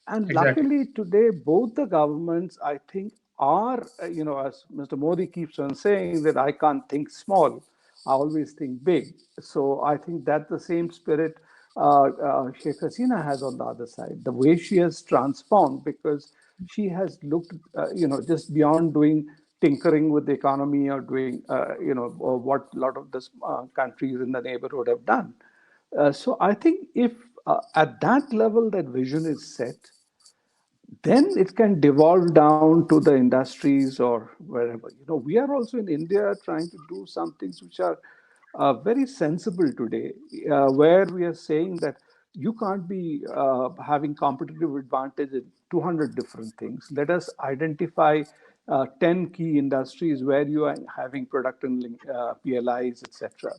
And exactly. luckily today, both the governments, I think, are, as Mr. Modi keeps on saying, that I can't think small, I always think big. So I think that's the same spirit Sheikh Hasina has on the other side. The way she has transformed, because she has looked, just beyond doing tinkering with the economy or doing, or what a lot of the countries in the neighborhood have done. So I think if at that level that vision is set, then it can devolve down to the industries or wherever. We are also in India trying to do some things which are very sensible today, where we are saying that you can't be having competitive advantage in 200 different things. Let us identify 10 key industries where you are having product and PLIs, etc.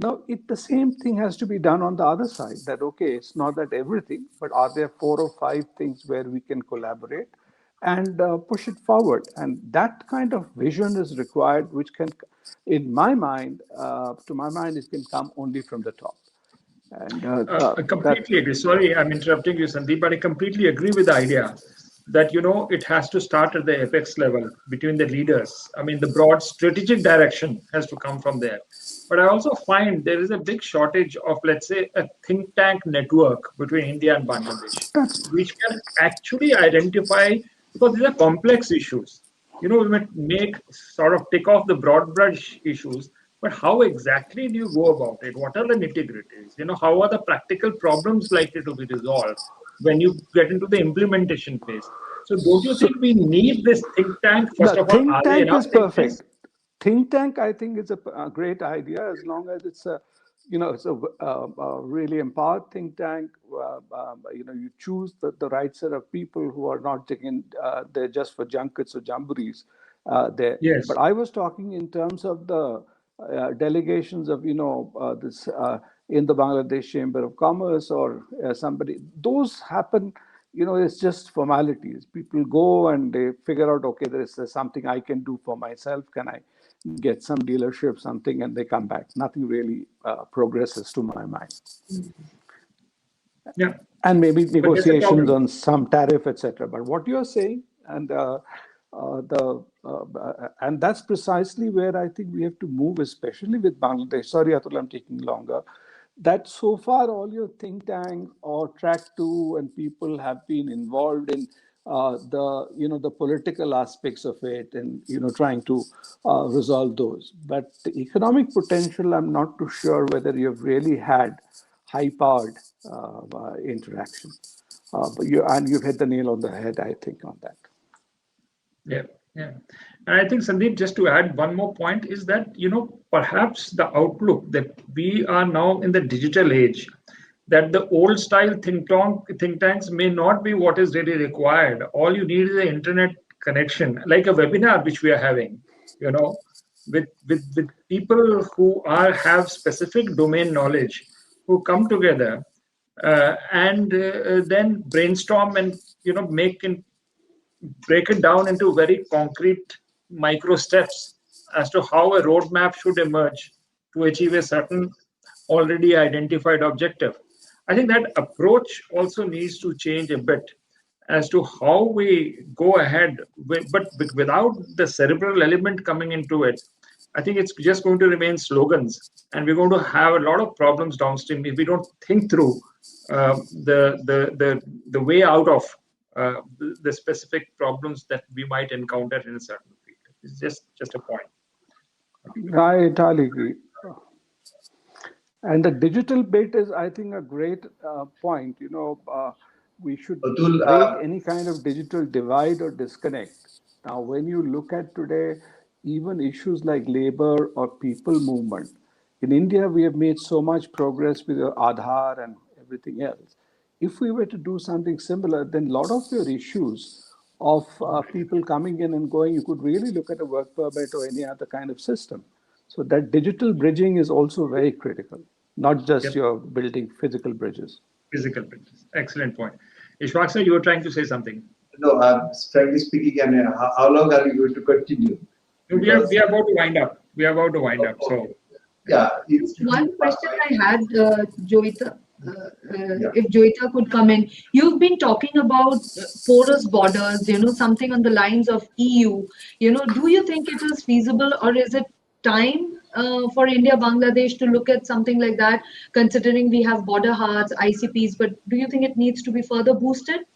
Now, the same thing has to be done on the other side. That okay, it's not that everything, but are there 4 or 5 things where we can collaborate and push it forward? And that kind of vision is required, which can, in my mind, to my mind, it can come only from the top. And I that completely agree. Sorry, I'm interrupting you, Sandeep, but I completely agree with the idea that it has to start at the apex level between the leaders. I mean, the broad strategic direction has to come from there. But I also find there is a big shortage of, let's say, a think tank network between India and Bangladesh, that's which can actually identify, because these are complex issues. We might make sort of tick off the broad brush issues, but how exactly do you go about it? What are the nitty-gritties? How are the practical problems likely to be resolved when you get into the implementation phase? So don't you so. think we need this think tank? First The of all, think are they tank enough is in place? perfect. Think tank, I think, is a great idea, as long as it's a really empowered think tank. You choose the right set of people who are not taken there just for junkets or jamborees there. Yes. But I was talking in terms of the delegations of this in the Bangladesh Chamber of Commerce or somebody. Those happen. It's just formalities. People go and they figure out, okay, there's something I can do for myself. Can I get some dealership, something, and they come back. Nothing really progresses to my mind. Yeah. And maybe But there's a negotiations problem. on some tariff, etc. But what you're saying, and and that's precisely where I think we have to move, especially with Bangladesh. Sorry, Atul, I'm taking longer. That so far all your think tank or track 2 and people have been involved in the political aspects of it, and trying to resolve those. But the economic potential, I'm not too sure whether you've really had high-powered interaction. But you've hit the nail on the head, I think, on that. Yeah, yeah. And I think, Sandeep, just to add one more point is that, perhaps the outlook that we are now in the digital age, that the old style think tanks may not be what is really required. All you need is an internet connection, like a webinar which we are having, you know, with people who have specific domain knowledge, who come together and then brainstorm and make break it down into very concrete micro steps as to how a roadmap should emerge to achieve a certain already identified objective. I think that approach also needs to change a bit as to how we go ahead, but without the cerebral element coming into it. I think it's just going to remain slogans, and we're going to have a lot of problems downstream if we don't think through the way out of the specific problems that we might encounter in a certain field. It's just a point. I entirely agree. And the digital bit is, I think, a great point. We should Atul, break any kind of digital divide or disconnect. Now, when you look at today, even issues like labor or people movement, in India, we have made so much progress with your Aadhaar and everything else. If we were to do something similar, then a lot of your issues of people coming in and going, you could really look at a work permit or any other kind of system. So that digital bridging is also very critical, not just Yep. your building physical bridges. Physical bridges. Excellent point. Ishwak sir, you were trying to say something. No, frankly speaking, and how long are you going to continue? We are about to wind up. We are about to wind up. So Yeah. One question I had, Joita, Yeah. if Joita could come in. You've been talking about porous borders, something on the lines of EU. Do you think it is feasible, or is it time for India, Bangladesh to look at something like that, considering we have border hearts, ICPs, but do you think it needs to be further boosted?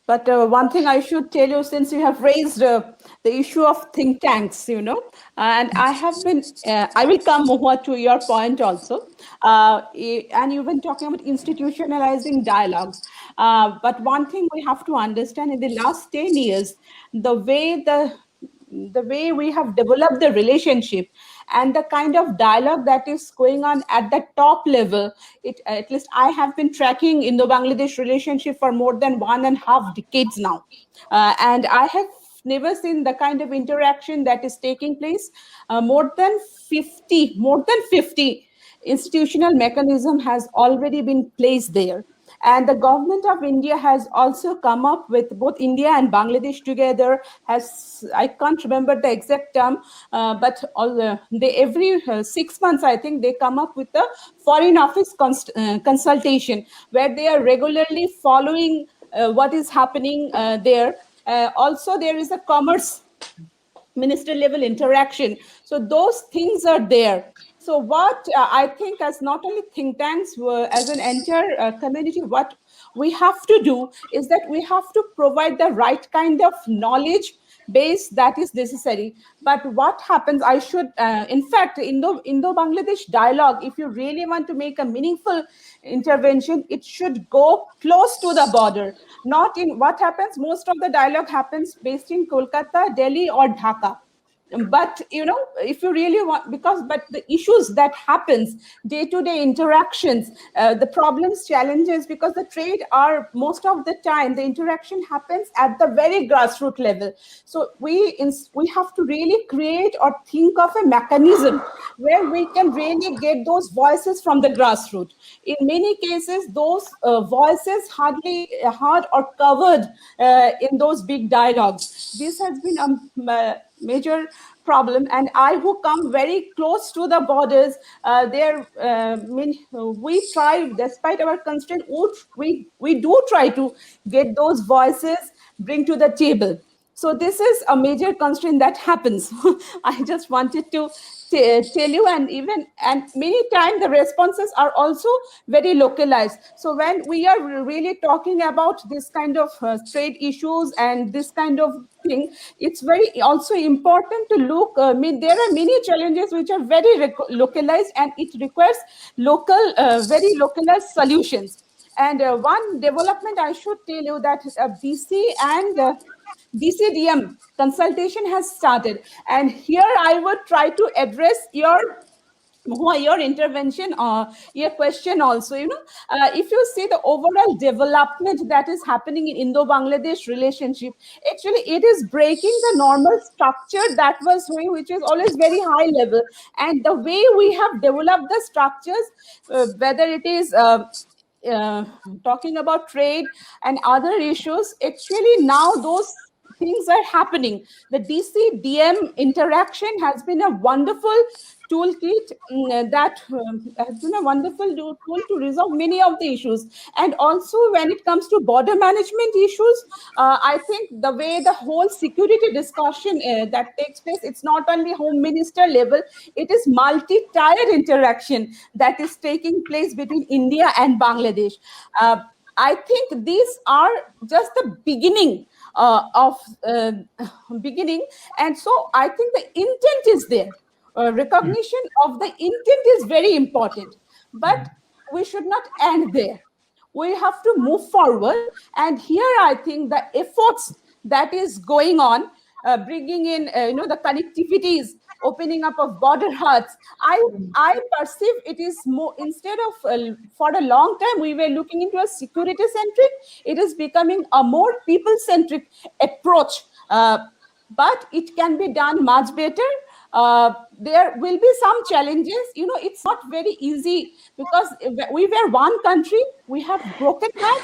But one thing I should tell you, since you have raised the issue of think tanks, and I have been, I will come more to your point also. And you've been talking about institutionalizing dialogues. But one thing we have to understand, in the last 10 years, the way we have developed the relationship and the kind of dialogue that is going on at the top level, at least I have been tracking Indo-Bangladesh relationship for more than 1.5 decades now. And I have never seen the kind of interaction that is taking place. More than 50 institutional mechanism has already been placed there. And the government of India has also come up with, both India and Bangladesh together, I can't remember the exact term, but every 6 months, I think, they come up with a foreign office consultation, where they are regularly following what is happening there. Also, there is a commerce minister level interaction. So those things are there. So what I think, as not only think tanks, as an entire community, what we have to do is that we have to provide the right kind of knowledge base that is necessary. But what happens, in fact, Indo-Bangladesh dialogue, if you really want to make a meaningful intervention, it should go close to the border. Not in what happens, most of the dialogue happens based in Kolkata, Delhi, or Dhaka. But if you really want, but the issues that happens, day-to-day interactions, the problems, challenges, because the trade are, most of the time, the interaction happens at the very grassroots level. So we have to really create or think of a mechanism where we can really get those voices from the grassroots. In many cases, those voices hardly heard or covered in those big dialogues. This has been a major problem, and I who come very close to the borders, we try, despite our constraint, we do try to get those voices, bring to the table. So this is a major constraint that happens. I just wanted to tell you, and many times the responses are also very localized. So when we are really talking about this kind of trade issues and this kind of thing, it's very also important to look. There are many challenges which are very localized, and it requires very localized solutions. And one development I should tell you, that BC and DCDM consultation has started. And here I would try to address your intervention or your question also. If you see the overall development that is happening in Indo-Bangladesh relationship, actually it is breaking the normal structure that was going, which is always very high level. And the way we have developed the structures, whether it is uh, talking about trade and other issues, actually now those things are happening. The DC-DM interaction has been a wonderful toolkit that has been a wonderful tool to resolve many of the issues. And also when it comes to border management issues, I think the way the whole security discussion that takes place, it's not only home minister level, it is multi-tier interaction that is taking place between India and Bangladesh. I think these are just the beginning of beginning. And so I think the intent is there. Recognition of the intent is very important, but we should not end there. We have to move forward. And here I think the efforts that is going on, bringing in the connectivities, opening up of border huts, I perceive it is more, instead of for a long time we were looking into a security centric, it is becoming a more people centric approach. But it can be done much better. There will be some challenges. It's not very easy because we were one country. We have broken that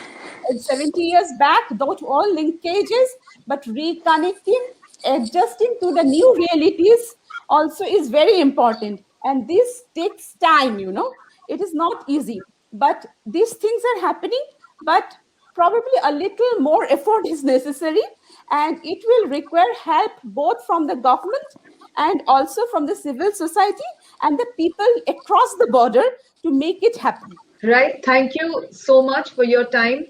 70 years back, those all linkages, but reconnecting, adjusting to the new realities also is very important. And this takes time. It is not easy, but these things are happening, but probably a little more effort is necessary, and it will require help both from the government and also from the civil society and the people across the border to make it happen. Right. Thank you so much for your time.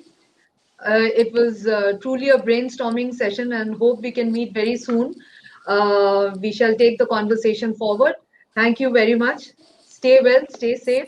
It was truly a brainstorming session, and hope we can meet very soon. We shall take the conversation forward. Thank you very much. Stay well, stay safe.